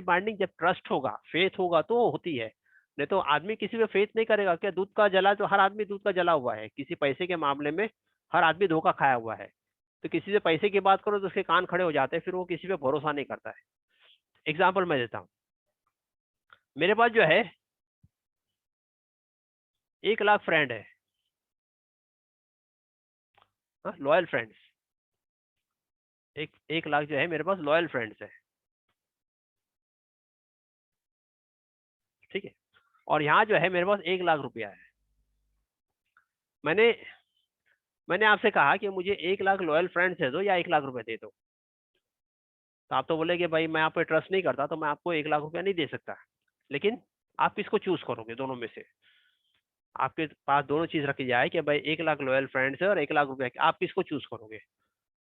बाइंडिंग जब ट्रस्ट होगा, फेथ होगा तो होती है। नहीं तो आदमी किसी पे फेथ नहीं करेगा। क्या दूध का जला, तो हर आदमी दूध का जला हुआ है किसी पैसे के मामले में। हर आदमी धोखा खाया हुआ है। तो किसी से पैसे की बात करो तो उसके कान खड़े हो जाते हैं, फिर वो किसी पे भरोसा नहीं करता है। एग्जाम्पल मैं देता हूँ। मेरे पास जो है 1 लाख फ्रेंड है, लॉयल फ्रेंड्स। 1 लाख जो है मेरे पास लॉयल फ्रेंड्स है, ठीक है। और यहाँ जो है मेरे पास 1 लाख रुपया है। मैंने मैंने आपसे कहा कि मुझे 1 लाख लॉयल फ्रेंड्स दे दो या 1 लाख रुपए दे दो। तो आप तो बोले कि भाई मैं आप पे ट्रस्ट नहीं करता, तो मैं आपको 1 लाख रुपया नहीं दे सकता। लेकिन आप किसको चूज करोगे दोनों में से? आपके पास दोनों चीज रखी जाए कि भाई 1 लाख लॉयल फ्रेंड्स है और 1 लाख रुपया, आप किसको चूज करोगे?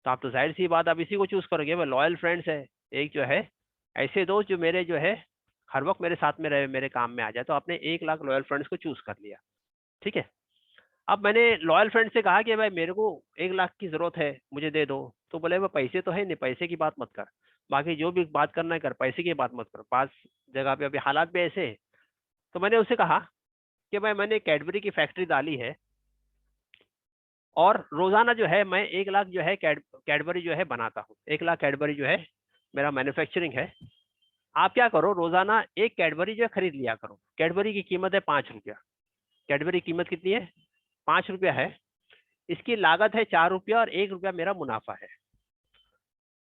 तो आप तो जाहिर सी बात आप इसी को चूज करोगे। भाई लॉयल फ्रेंड्स है, एक जो है ऐसे दोस्त जो मेरे जो है हर वक्त मेरे साथ में रहे, मेरे काम में आ जाए। तो आपने 1 लाख लॉयल फ्रेंड्स को चूज कर लिया, ठीक है। अब मैंने लॉयल फ्रेंड से कहा कि भाई मेरे को 1 लाख की जरूरत है, मुझे दे दो। तो बोले वो पैसे तो है नहीं, पैसे की बात मत कर, बाकी जो भी बात करना है कर, पैसे की बात मत कर। पास जगह पे अभी हालात भी ऐसे हैं। तो मैंने उससे कहा कि भाई मैंने कैडबरी की फैक्ट्री डाली है और रोजाना जो है मैं 1 लाख जो है कैडबरी जो है बनाता हूँ। 1 लाख कैडबरी जो है मेरा मैन्युफैक्चरिंग है। आप क्या करो, रोजाना एक कैडबरी जो है खरीद लिया करो। कैडबरी की कीमत है 5 रुपया। कैडबरी की कीमत कितनी है? 5 रुपया है। इसकी लागत है 4 रुपया और 1 रुपया मेरा मुनाफा है।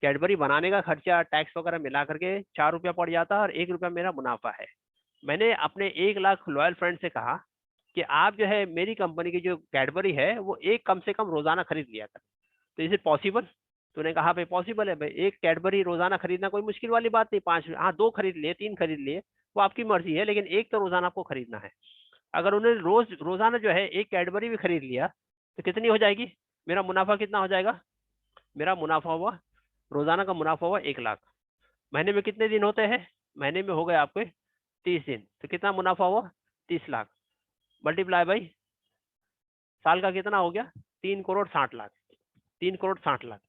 कैडबरी बनाने का खर्चा टैक्स वगैरह मिला करके 4 रुपया पड़ जाता है और 1 रुपया मेरा मुनाफा है। मैंने अपने 1 लाख लॉयल फ्रेंड से कहा कि आप जो है मेरी कंपनी की जो कैडबरी है वो एक कम से कम रोजाना खरीद लिया कर। तो इज इट पॉसिबल? तो उन्होंने कहा भाई पॉसिबल है भाई, एक कैडबरी रोजाना खरीदना कोई मुश्किल वाली बात नहीं। 5, हाँ 2 खरीद लिए, 3 खरीद लिए, वो आपकी मर्जी है, लेकिन एक तो रोजाना आपको खरीदना है। अगर उन्होंने रोजाना जो है एक कैडबरी भी खरीद लिया तो कितनी हो जाएगी? मेरा मुनाफा कितना हो जाएगा? मेरा मुनाफा हुआ, रोजाना का मुनाफा हुआ 1 लाख। महीने में कितने दिन होते हैं? महीने में हो गए आपके 30 दिन। तो कितना मुनाफा हुआ? 30 लाख। मल्टीप्लाई बाई साल का कितना हो गया? 3 करोड़ 60 लाख। 3 करोड़ 60 लाख।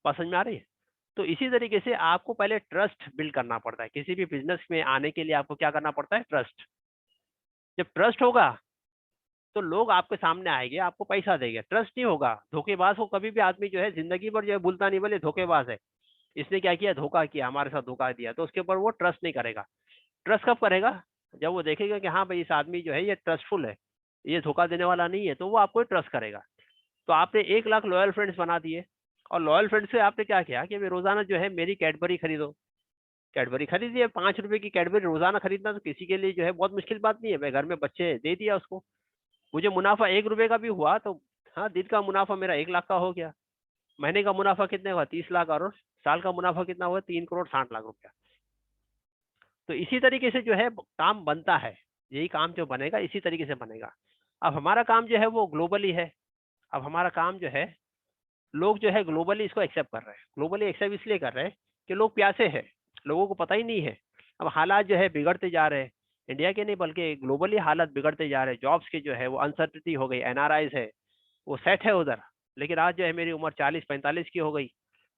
बात समझ में आ रही है? तो इसी तरीके से आपको पहले ट्रस्ट बिल्ड करना पड़ता है। किसी भी बिजनेस में आने के लिए आपको क्या करना पड़ता है? ट्रस्ट। जब ट्रस्ट होगा तो लोग आपके सामने आएंगे, आपको पैसा देंगे। ट्रस्ट नहीं होगा, धोखेबाज को कभी भी आदमी जो है जिंदगी भर जो है भूलता नहीं, बोले धोखेबाज है, इसने क्या किया, धोखा किया, हमारे साथ धोखा दिया, तो उसके ऊपर वो ट्रस्ट नहीं करेगा। ट्रस्ट कब करेगा? जब वो देखेगा कि हाँ भाई इस आदमी जो है ये ट्रस्टफुल है, ये धोखा देने वाला नहीं है, तो वो आपको ट्रस्ट करेगा। तो आपने 1 लाख लॉयल फ्रेंड्स बना दिए और लॉयल फ्रेंड्स से आपने क्या किया कि रोजाना जो है मेरी कैडबरी खरीदो। कैडबरी खरीदिए, 5 रुपए की कैडबरी रोजाना खरीदना तो किसी के लिए जो है बहुत मुश्किल बात नहीं है। मैं घर में बच्चे दे दिया उसको, मुझे मुनाफा 1 रुपए का भी हुआ तो हाँ, दिन का मुनाफा मेरा 1 लाख का हो गया। महीने का मुनाफा कितने हुआ? 30 लाख। और साल का मुनाफा कितना हुआ? 3 करोड़ 60 लाख रुपया। तो इसी तरीके से जो है काम बनता है। यही काम जो बनेगा इसी तरीके से बनेगा। अब हमारा काम जो है वो ग्लोबली है। अब हमारा काम जो है, लोग जो है ग्लोबली इसको एक्सेप्ट कर रहे हैं। ग्लोबली एक्सेप्ट इसलिए कर रहे हैं कि लोग प्यासे हैं, लोगों को पता ही नहीं है। अब हालात जो है बिगड़ते जा रहे हैं, इंडिया के नहीं बल्कि ग्लोबली हालात बिगड़ते जा रहे हैं। जॉब्स के जो है वो अनसर्टिनिटी हो गई, एनआरआईज है वो सेट है उधर। लेकिन आज जो है मेरी उम्र 40-45 की हो गई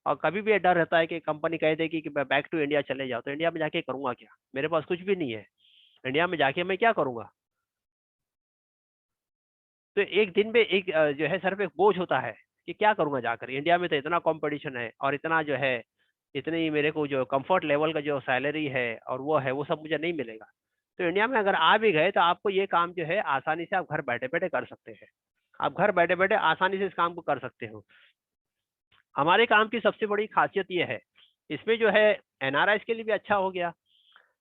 और कभी भी ये डर रहता है कि कंपनी कह देगी कि बैक टू इंडिया चले जाओ, तो इंडिया में जाके करूंगा क्या? मेरे पास कुछ भी नहीं है, इंडिया में जाके मैं क्या करूंगा? तो एक दिन में एक जो है सर पे एक बोझ होता है कि क्या करूंगा जाकर। इंडिया में तो इतना कंपटीशन है और इतना जो है, इतनी मेरे को जो कंफर्ट लेवल का जो सैलरी है और वो है वो सब मुझे नहीं मिलेगा। तो इंडिया में अगर आ भी गए तो आपको ये काम जो है आसानी से आप घर बैठे बैठे कर सकते हैं। आप घर बैठे बैठे आसानी से इस काम को कर सकते हो। हमारे काम की सबसे बड़ी खासियत ये है, इसमें जो है एनआरआई के लिए भी अच्छा हो गया।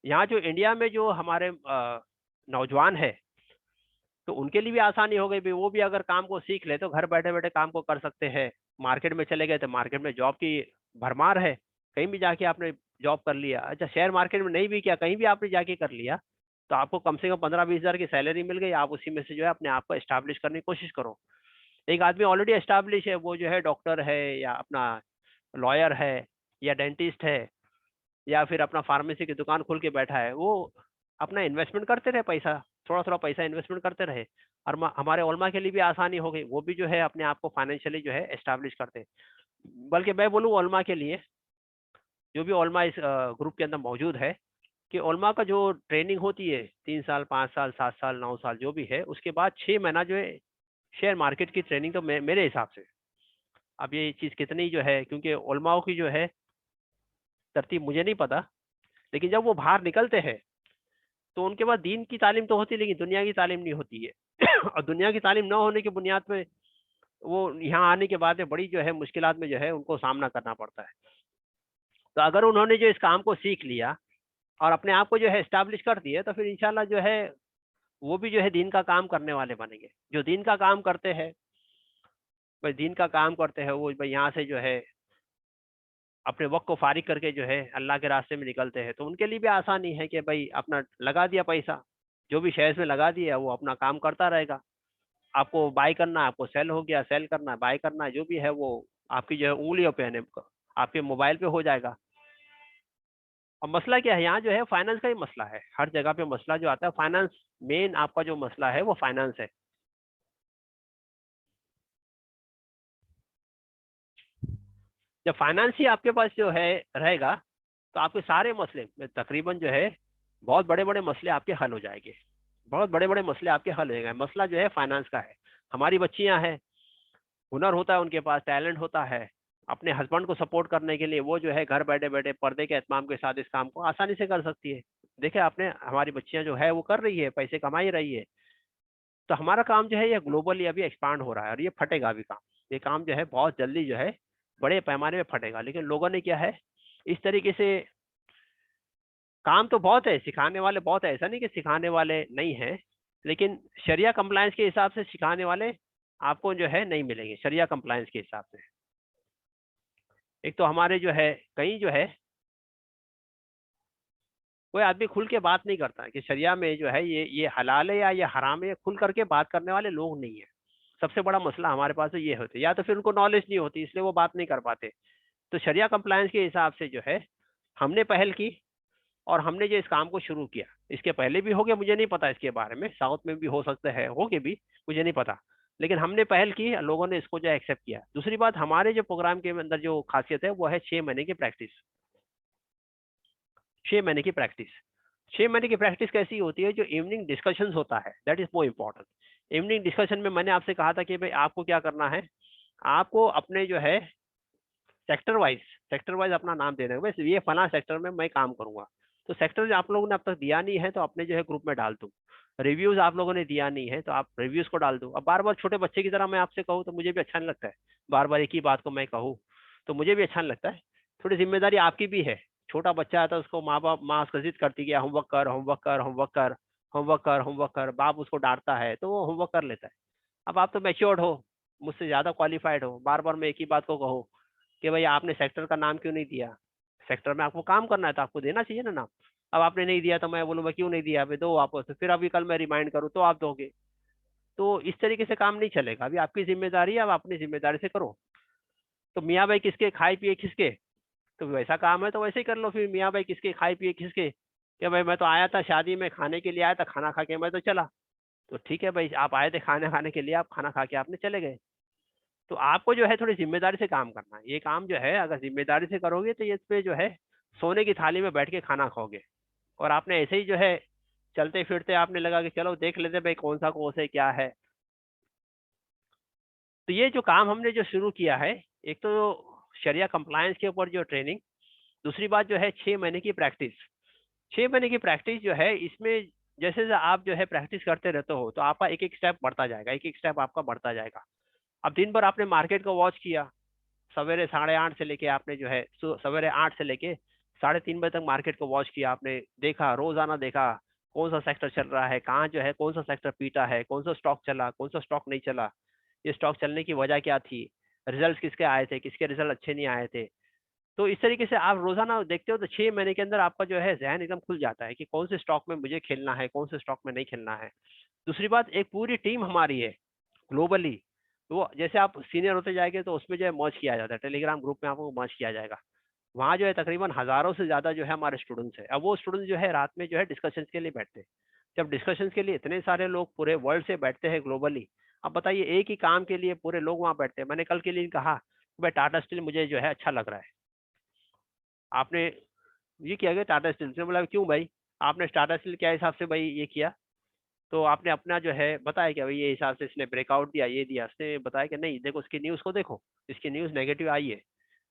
यहाँ जो इंडिया में जो हमारे नौजवान है तो उनके लिए भी आसानी हो गई भी। वो भी अगर काम को सीख ले तो घर बैठे बैठे काम को कर सकते हैं। मार्केट में चले गए तो मार्केट में जॉब की भरमार है, कहीं भी जाके आपने जॉब कर लिया। अच्छा, शेयर मार्केट में नहीं भी किया, कहीं भी आपने जाके कर लिया तो आपको कम से कम 15-20 हज़ार की सैलरी मिल गई। आप उसी में से जो है अपने आप को एस्टैब्लिश करने की कोशिश करो। एक आदमी ऑलरेडी एस्टैब्लिश है, वो जो है डॉक्टर है या अपना लॉयर है या डेंटिस्ट है या फिर अपना फार्मेसी की दुकान खोल के बैठा है, वो अपना इन्वेस्टमेंट करते रहे पैसा, थोड़ा थोड़ा पैसा इन्वेस्टमेंट करते रहे। और हमारे उलमा के लिए भी आसानी हो गई, वो भी जो है अपने आप को फाइनेंशियली जो है एस्टैब्लिश करते हैं। बल्कि मैं बोलूँ ओल्मा के लिए, जो भी ओल्मा इस ग्रुप के अंदर मौजूद है, कि ओल्मा का जो ट्रेनिंग होती है 3 साल, 5 साल, 7 साल, 9 साल जो भी है, उसके बाद 6 महीना जो है शेयर मार्केट की ट्रेनिंग, तो मेरे हिसाब से, अब ये चीज़ कितनी जो है, क्योंकि ओल्माओं की जो है तरतीब मुझे नहीं पता, लेकिन जब वो बाहर निकलते हैं तो उनके पास दीन की तालीम तो होती है, लेकिन दुनिया की तालीम नहीं होती है। और दुनिया की तालीम ना होने की बुनियाद पे वो यहाँ आने के बाद में बड़ी जो है मुश्किलात में जो है उनको सामना करना पड़ता है। तो अगर उन्होंने जो इस काम को सीख लिया और अपने आप को जो है एस्टैब्लिश कर दिया, तो फिर इंशाल्लाह जो है वो भी जो है दीन का काम करने वाले बनेंगे। जो दीन का काम करते हैं, भाई दीन का काम करते हैं, वो भाई यहाँ से जो है अपने वक्त को फारिग करके जो है अल्लाह के रास्ते में निकलते हैं, तो उनके लिए भी आसानी है कि भाई अपना लगा दिया पैसा, जो भी शेयर्स में लगा दिया वो अपना काम करता रहेगा। आपको बाय करना है, आपको सेल हो गया, सेल करना है, बाय करना है, जो भी है वो आपकी जो है उंगलियों पे है, आपके मोबाइल पे हो जाएगा। अब मसला क्या है, यहाँ जो है फाइनेंस का ही मसला है, हर जगह पे मसला जो आता है फाइनेंस, मेन आपका जो मसला है वो फाइनेंस है। जब फाइनेंस ही आपके पास जो है रहेगा, तो आपके सारे मसले तकरीबन जो है बहुत बड़े बड़े मसले आपके हल हो जाएंगे, बहुत बड़े बड़े मसले आपके हल हो जाएंगे। मसला जो है फाइनेंस का है। हमारी बच्चियां हैं, हुनर होता है उनके पास, टैलेंट होता है, अपने हस्बैंड को सपोर्ट करने के लिए वो जो है घर बैठे बैठे पर्दे के एहतमाम के साथ इस काम को आसानी से कर सकती है। देखिए आपने, हमारी बच्चियां जो है वो कर रही है, पैसे कमा ही रही है। तो हमारा काम जो है ये ग्लोबली अभी एक्सपांड हो रहा है और ये फटेगा अभी काम। ये काम जो है बहुत जल्दी जो है बड़े पैमाने में फटेगा, लेकिन लोगों ने क्या है इस तरीके से, काम तो बहुत है, सिखाने वाले बहुत है, ऐसा नहीं कि सिखाने वाले नहीं है, लेकिन शरिया कंप्लायंस के हिसाब से सिखाने वाले आपको जो है नहीं मिलेंगे। शरिया कंप्लायंस के हिसाब से एक तो हमारे जो है कहीं जो है कोई आदमी खुल के बात नहीं करता है कि शरिया में जो है ये हलाल है या ये हराम है, खुल करके बात करने वाले लोग नहीं है। सबसे बड़ा मसला हमारे पास तो ये होता है, या तो फिर उनको नॉलेज नहीं होती इसलिए वो बात नहीं कर पाते। तो शरिया कंप्लायंस के हिसाब से जो है हमने पहल की और हमने जो इस काम को शुरू किया, इसके पहले भी हो गया, मुझे नहीं पता इसके बारे में, साउथ में भी हो सकता है, हो गए भी, मुझे नहीं पता, लेकिन हमने पहल की, लोगों ने इसको जो एक्सेप्ट किया। दूसरी बात, हमारे जो प्रोग्राम के अंदर जो खासियत है वो है 6 महीने की प्रैक्टिस। 6 महीने की प्रैक्टिस। 6 महीने की प्रैक्टिस कैसी होती है, जो इवनिंग डिस्कशन होता है, that is more important. Evening discussion में मैंने आपसे कहा था कि भाई आपको क्या करना है, आपको अपने जो है सेक्टर वाइज अपना नाम देना है, वैसे ये फला सेक्टर में मैं काम करूंगा। तो सेक्टर आप लोगों ने अब तक दिया नहीं है तो अपने जो है ग्रुप में डाल दो। रिव्यूज आप लोगों ने दिया नहीं है तो आप रिव्यूज को डाल दो। अब बार बार छोटे बच्चे की तरह मैं आपसे कहूँ तो मुझे भी अच्छा नहीं लगता है, बार बार एक ही बात को मैं कहूँ तो मुझे भी अच्छा नहीं लगता है। थोड़ी जिम्मेदारी आपकी भी है। छोटा बच्चा आता है उसको माँ उसको जिद करती है कि होमवर्क कर, होमवर्क कर, होमवर्क कर, होमवर्क कर, होमवर्क कर, बाप उसको डांटता है तो वो होमवर्क कर लेता है। अब आप तो मैच्योर्ड हो, मुझसे ज्यादा क्वालिफाइड हो, बार बार मैं एक ही बात को कहूँ कि भाई आपने सेक्टर का नाम क्यों नहीं दिया, सेक्टर में आपको काम करना है तो आपको देना चाहिए ना नाम। अब आपने नहीं दिया तो मैं बोलूँ मैं क्यों नहीं दिया, अभी दो वापस, फिर अभी कल मैं रिमाइंड करूँ तो आप दोगे। तो इस तरीके से काम नहीं चलेगा। अभी आपकी जिम्मेदारी है, अब अपनी जिम्मेदारी से करो। तो मियाँ भाई किसके, खाए पिए किसके, तो वैसा काम है तो वैसे ही कर लो फिर। मियाँ भाई किसके, खाए पिए किसके, कि भाई मैं तो आया था शादी में, खाने के लिए आया था, खाना खा के मैं तो चला। तो ठीक है भाई, आप आए थे खाना खाने के लिए, आप खाना खा के आपने चले गए। तो आपको जो है थोड़ी जिम्मेदारी से काम करना है। ये काम जो है अगर जिम्मेदारी से करोगे तो ये इस पे जो है सोने की थाली में बैठ के खाना खाओगे। और आपने ऐसे ही जो है चलते फिरते आपने लगा कि चलो देख लेते भाई कौन सा कोर्स है क्या है। तो ये जो काम हमने जो शुरू किया है, एक तो शरिया कंप्लायंस के ऊपर जो ट्रेनिंग, दूसरी बात जो है 6 महीने की प्रैक्टिस। 6 महीने की प्रैक्टिस जो है इसमें जैसे जैसे आप जो है प्रैक्टिस करते रहते हो तो आपका एक एक स्टेप बढ़ता जाएगा, एक एक स्टेप आपका बढ़ता जाएगा। अब दिन भर आपने मार्केट को वॉच किया, सवेरे 8:30 से लेके आपने जो है सवेरे 8 से लेके 3:30 बजे तक मार्केट को वॉच किया, आपने देखा, रोजाना देखा कौन सा सेक्टर चल रहा है, कहाँ जो है कौन सा सेक्टर पीटा है, कौन सा स्टॉक चला, कौन सा स्टॉक नहीं चला, ये स्टॉक चलने की वजह क्या थी, रिजल्ट किसके आए थे, किसके रिजल्ट अच्छे नहीं आए थे। तो इस तरीके से आप रोजाना देखते हो तो 6 महीने के अंदर आपका जो है जहन एकदम खुल जाता है कि कौन से स्टॉक में मुझे खेलना है, कौन से स्टॉक में नहीं खेलना है। दूसरी बात, एक पूरी टीम हमारी है ग्लोबली। तो वो जैसे आप सीनियर होते जाएंगे तो उसमें जो है मर्ज किया जाता है, टेलीग्राम ग्रुप में आपको मर्ज किया जाएगा। वहाँ जो है तकरीबन हजारों से ज्यादा जो है हमारे स्टूडेंट्स है। अब वो स्टूडेंट्स जो है रात में जो है डिस्कशन के लिए बैठते हैं। जब डिस्कशन के लिए इतने सारे लोग पूरे वर्ल्ड से बैठते हैं ग्लोबली, अब बताइए एक ही काम के लिए पूरे लोग वहाँ बैठते हैं। मैंने कल के लिए कहा भाई टाटा स्टील मुझे जो है अच्छा लग रहा है, आपने ये किया गया टाटा स्टील से, बोला क्यों भाई, आपने टाटा स्टील क्या हिसाब से भाई ये किया, तो आपने अपना जो है बताया कि भाई ये हिसाब से इसने ब्रेकआउट दिया, ये दिया, उसने बताया कि नहीं देखो इसकी न्यूज़ को देखो, इसकी न्यूज़ नेगेटिव आई है,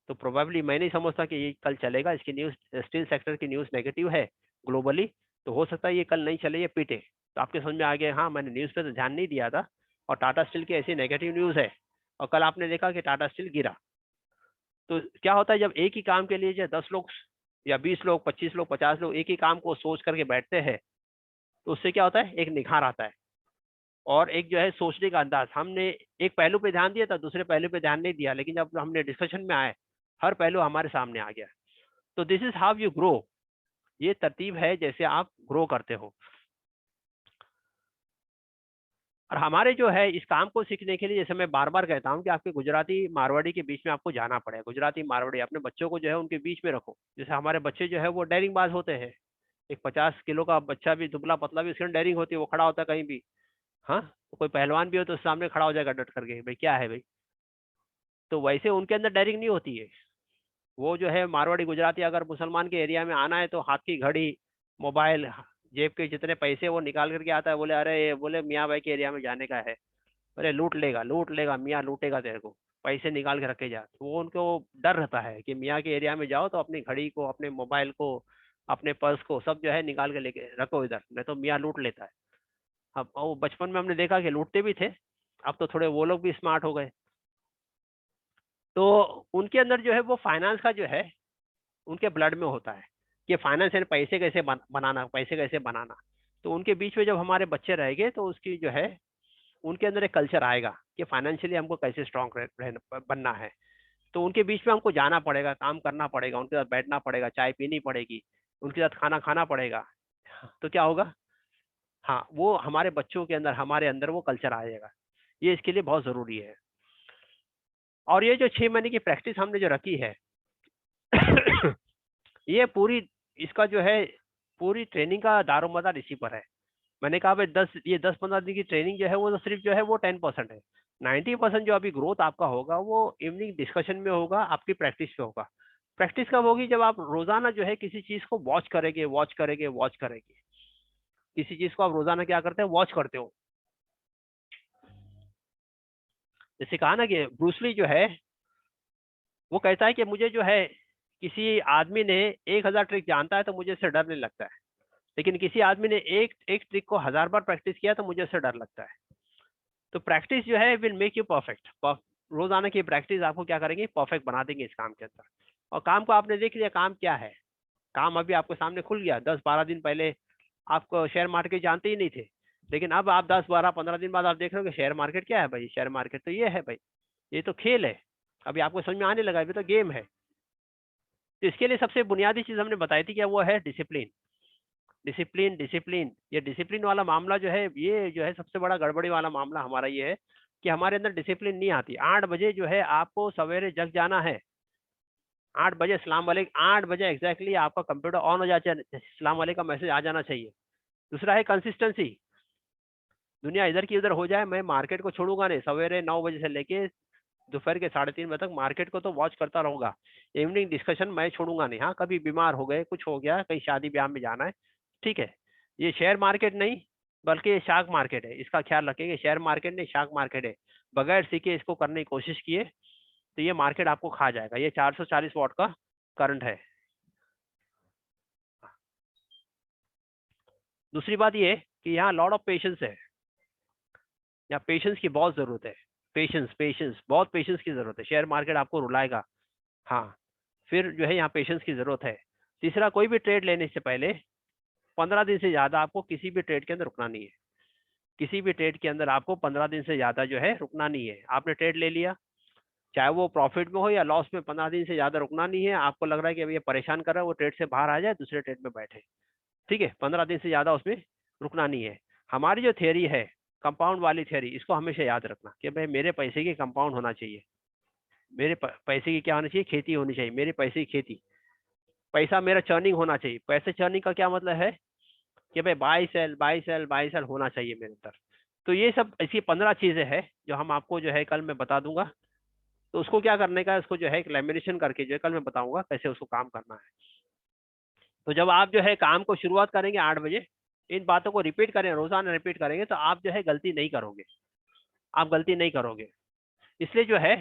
तो प्रोबेबली मैं नहीं समझता कि ये कल चलेगा, इसकी न्यूज़ स्टील सेक्टर की न्यूज़ नेगेटिव है ग्लोबली, तो हो सकता है ये कल नहीं चले, ये पीटे। तो आपके समझ में आ गया, हाँ मैंने न्यूज़ पे तो ध्यान नहीं दिया था, और टाटा स्टील की ऐसी नेगेटिव न्यूज़ है, और कल आपने देखा कि टाटा स्टील गिरा। तो क्या होता है जब एक ही काम के लिए जो 10 लोग या 20 लोग 25 लोग 50 लोग एक ही काम को सोच करके बैठते हैं, तो उससे क्या होता है, एक निखार आता है, और एक जो है सोचने का अंदाज, हमने एक पहलू पे ध्यान दिया था, दूसरे पहलू पे ध्यान नहीं दिया, लेकिन जब हमने डिस्कशन में आए हर पहलू हमारे सामने आ गया। तो this is how you grow, ये तरतीब है जैसे आप ग्रो करते हो। और हमारे जो है इस काम को सीखने के लिए, जैसे मैं बार बार कहता हूँ कि आपके गुजराती मारवाड़ी के बीच में आपको जाना पड़ेगा, गुजराती मारवाड़ी अपने बच्चों को जो है उनके बीच में रखो, जैसे हमारे बच्चे जो है वो डेयरिंग बाज होते हैं, एक 50 किलो का बच्चा भी दुबला पतला भी उसके डेयरिंग होती है, वो खड़ा होता है कहीं भी, हाँ तो कोई पहलवान भी हो तो सामने खड़ा हो जाएगा डट करके, भाई क्या है भाई, तो वैसे उनके अंदर डेयरिंग नहीं होती है। वो जो है मारवाड़ी गुजराती अगर मुसलमान के एरिया में आना है तो हाथ की घड़ी, मोबाइल, जेब के जितने पैसे वो निकाल करके आता है, बोले अरे ये बोले मियाँ भाई के एरिया में जाने का है, अरे लूट लेगा मियाँ, लूटेगा तेरे को, पैसे निकाल के रखे जा, तो वो उनको डर रहता है कि मियाँ के एरिया में जाओ तो अपनी घड़ी को, अपने मोबाइल को, अपने पर्स को सब जो है निकाल के लेके रखो इधर, नहीं तो मियाँ लूट लेता है। अब वो बचपन में हमने देखा कि लूटते भी थे, अब तो थोड़े वो लोग भी स्मार्ट हो गए, तो उनके अंदर जो है वो फाइनेंस का जो है उनके ब्लड में होता है कि फाइनेंस यानी पैसे कैसे बनाना, पैसे कैसे बनाना। तो उनके बीच में जब हमारे बच्चे रहेंगे तो उसकी जो है उनके अंदर एक कल्चर आएगा कि फाइनेंशियली हमको कैसे स्ट्रांग बनना है। तो उनके बीच में हमको जाना पड़ेगा, काम करना पड़ेगा, उनके साथ बैठना पड़ेगा, चाय पीनी पड़ेगी, उनके साथ खाना खाना पड़ेगा। तो क्या होगा, हाँ वो हमारे बच्चों के अंदर, हमारे अंदर वो कल्चर आएगा, ये इसके लिए बहुत ज़रूरी है। और ये जो 6 महीने की प्रैक्टिस हमने जो रखी है ये पूरी, इसका जो है पूरी ट्रेनिंग का दारोमदार इसी पर है। मैंने कहा भाई 10-15 दिन की ट्रेनिंग जो है वो तो सिर्फ जो है वो 10% है, 90% जो अभी ग्रोथ आपका होगा वो इवनिंग डिस्कशन में होगा, आपकी प्रैक्टिस पे होगा। प्रैक्टिस कब होगी, जब आप रोजाना जो है किसी चीज को वॉच करेंगे, वॉच करेंगे, वॉच करेंगे, किसी चीज को आप रोजाना क्या करते हैं, वॉच करते हो। जैसे कहा ना कि ब्रूसली जो है वो कहता है कि मुझे जो है किसी आदमी ने 1000 ट्रिक जानता है तो मुझे इससे डर नहीं लगता है, लेकिन किसी आदमी ने एक एक ट्रिक को 1000 बार प्रैक्टिस किया तो मुझे उससे डर लगता है। तो प्रैक्टिस जो है विल मेक यू परफेक्ट, रोजाना की प्रैक्टिस आपको क्या करेंगे, परफेक्ट बना देंगे इस काम के अंदर। और काम को आपने देख लिया, काम क्या है, काम अभी आपके सामने खुल गया। 10-12 दिन पहले आपको शेयर मार्केट जानते ही नहीं थे, लेकिन अब आप 10-12-15 दिन बाद आप देख रहे हो कि शेयर मार्केट क्या है भाई, शेयर मार्केट तो ये है भाई, ये तो खेल है, अभी आपको समझ में आने लगा, अभी तो गेम है। तो इसके लिए सबसे बुनियादी चीज हमने बताई थी क्या, वो है डिसिप्लिन। डिसिप्लिन डिसिप्लिन, ये डिसिप्लिन वाला मामला जो है, ये जो है सबसे बड़ा गड़बड़ी वाला मामला हमारा ये है कि हमारे अंदर डिसिप्लिन नहीं आती। 8 बजे जो है आपको सवेरे जग जाना है, 8 बजे सलाम वालेकुम, 8 बजे एग्जैक्टली आपका कंप्यूटर ऑन हो जाना चाहिए, सलाम वालेकुम का मैसेज आ जाना चाहिए। दूसरा है कंसिस्टेंसी, दुनिया इधर की उधर हो जाए, मैं मार्केट को छोड़ूंगा नहीं, सवेरे 9 बजे से लेके दोपहर के 3:30 बजे तक मार्केट को तो वॉच करता रहूंगा, इवनिंग डिस्कशन मैं छोड़ूंगा नहीं। हाँ कभी बीमार हो गए, कुछ हो गया, कहीं शादी ब्याह में जाना है, ठीक है, ये शेयर मार्केट नहीं बल्कि ये शार्क मार्केट है, इसका ख्याल रखेंगे, शेयर मार्केट नहीं शार्क मार्केट है। बगैर सीखे इसको करने की कोशिश किए तो ये मार्केट आपको खा जाएगा। ये 440 वॉट का करंट है। दूसरी बात ये कि यहाँ लॉट ऑफ पेशेंस है, यहाँ पेशेंस की बहुत जरूरत है, पेशेंस पेशेंस, बहुत पेशेंस की जरूरत है, शेयर मार्केट आपको रुलाएगा। हाँ फिर जो है यहाँ पेशेंस की जरूरत है। तीसरा, कोई भी ट्रेड लेने से पहले 15 दिन से ज्यादा आपको किसी भी ट्रेड के अंदर रुकना नहीं है, किसी भी ट्रेड के अंदर आपको 15 दिन से ज्यादा जो है रुकना नहीं है। आपने ट्रेड ले लिया, चाहे वो प्रॉफिट में हो या लॉस में, 15 दिन से ज्यादा रुकना नहीं है। आपको लग रहा है कि अभी ये परेशान कर रहा है, वो ट्रेड से बाहर आ जाए, दूसरे ट्रेड में बैठे, ठीक है, 15 दिन से ज्यादा उसमें रुकना नहीं है। हमारी जो थियरी है कंपाउंड वाली थियरी, इसको हमेशा याद रखना कि भाई मेरे पैसे की कंपाउंड होना चाहिए, मेरे पैसे की क्या होनी चाहिए, खेती होनी चाहिए, मेरे पैसे की खेती, पैसा मेरा चर्निंग होना चाहिए। पैसे चर्निंग का क्या मतलब है कि भाई buy sell buy sell buy sell होना चाहिए मेरे अंदर। तो ये सब ऐसी 15 चीजें हैं जो हम आपको जो है कल मैं बता दूंगा। तो उसको क्या करने का है, उसको जो है एक लेमिनेशन करके जो है कल मैं बताऊंगा कैसे उसको काम करना है। तो जब आप जो है काम को शुरुआत करेंगे 8 बजे, इन बातों को रिपीट करें, रोजाना रिपीट करेंगे, तो आप जो है गलती नहीं करोगे, आप गलती नहीं करोगे। इसलिए जो है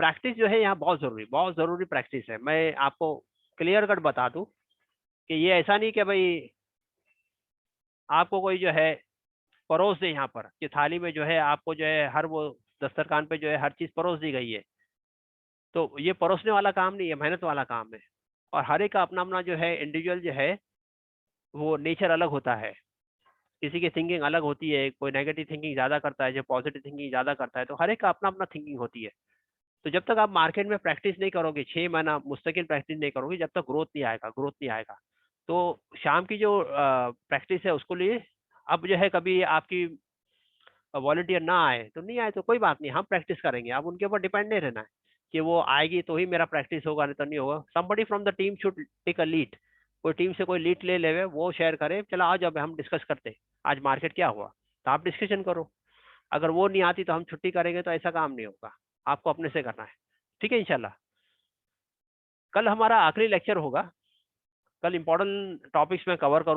प्रैक्टिस जो है यहाँ बहुत जरूरी प्रैक्टिस है। मैं आपको क्लियर कट बता दूं कि ये ऐसा नहीं कि भाई आपको कोई जो है परोस दे यहाँ पर कि थाली में जो है आपको जो है हर वो दस्तरखान पे जो है हर चीज परोस दी गई है। तो ये परोसने वाला काम नहीं है, मेहनत वाला काम है। और हर एक का अपना अपना जो है इंडिविजुअल जो है वो नेचर अलग होता है। किसी की थिंकिंग अलग होती है, कोई नेगेटिव थिंकिंग ज्यादा करता है, जो पॉजिटिव थिंकिंग ज्यादा करता है, तो हर एक का अपना अपना थिंकिंग होती है। तो जब तक आप मार्केट में प्रैक्टिस नहीं करोगे, 6 महीना मुस्तकिल प्रैक्टिस नहीं करोगे, जब तक ग्रोथ नहीं आएगा। तो शाम की जो प्रैक्टिस है उसको लिए, अब जो है कभी आपकी वॉलंटियर ना आए तो नहीं आए तो कोई बात नहीं, हम प्रैक्टिस करेंगे। आप उनके ऊपर डिपेंड नहीं रहना है कि वो आएगी तो ही मेरा प्रैक्टिस होगा, नहीं तो नहीं होगा। Somebody from the team should take a lead. कोई टीम से कोई लीड ले लेवे, वो शेयर करे, चला आज अब हम डिस्कस करते हैं, आज मार्केट क्या हुआ, तो आप डिस्कशन करो। अगर वो नहीं आती तो हम छुट्टी करेंगे, तो ऐसा काम नहीं होगा, आपको अपने से करना है। ठीक है इंशाल्लाह। कल हमारा आखिरी लेक्चर होगा। कल इंपॉर्टेंट टॉपिक्स में कवर करूँ।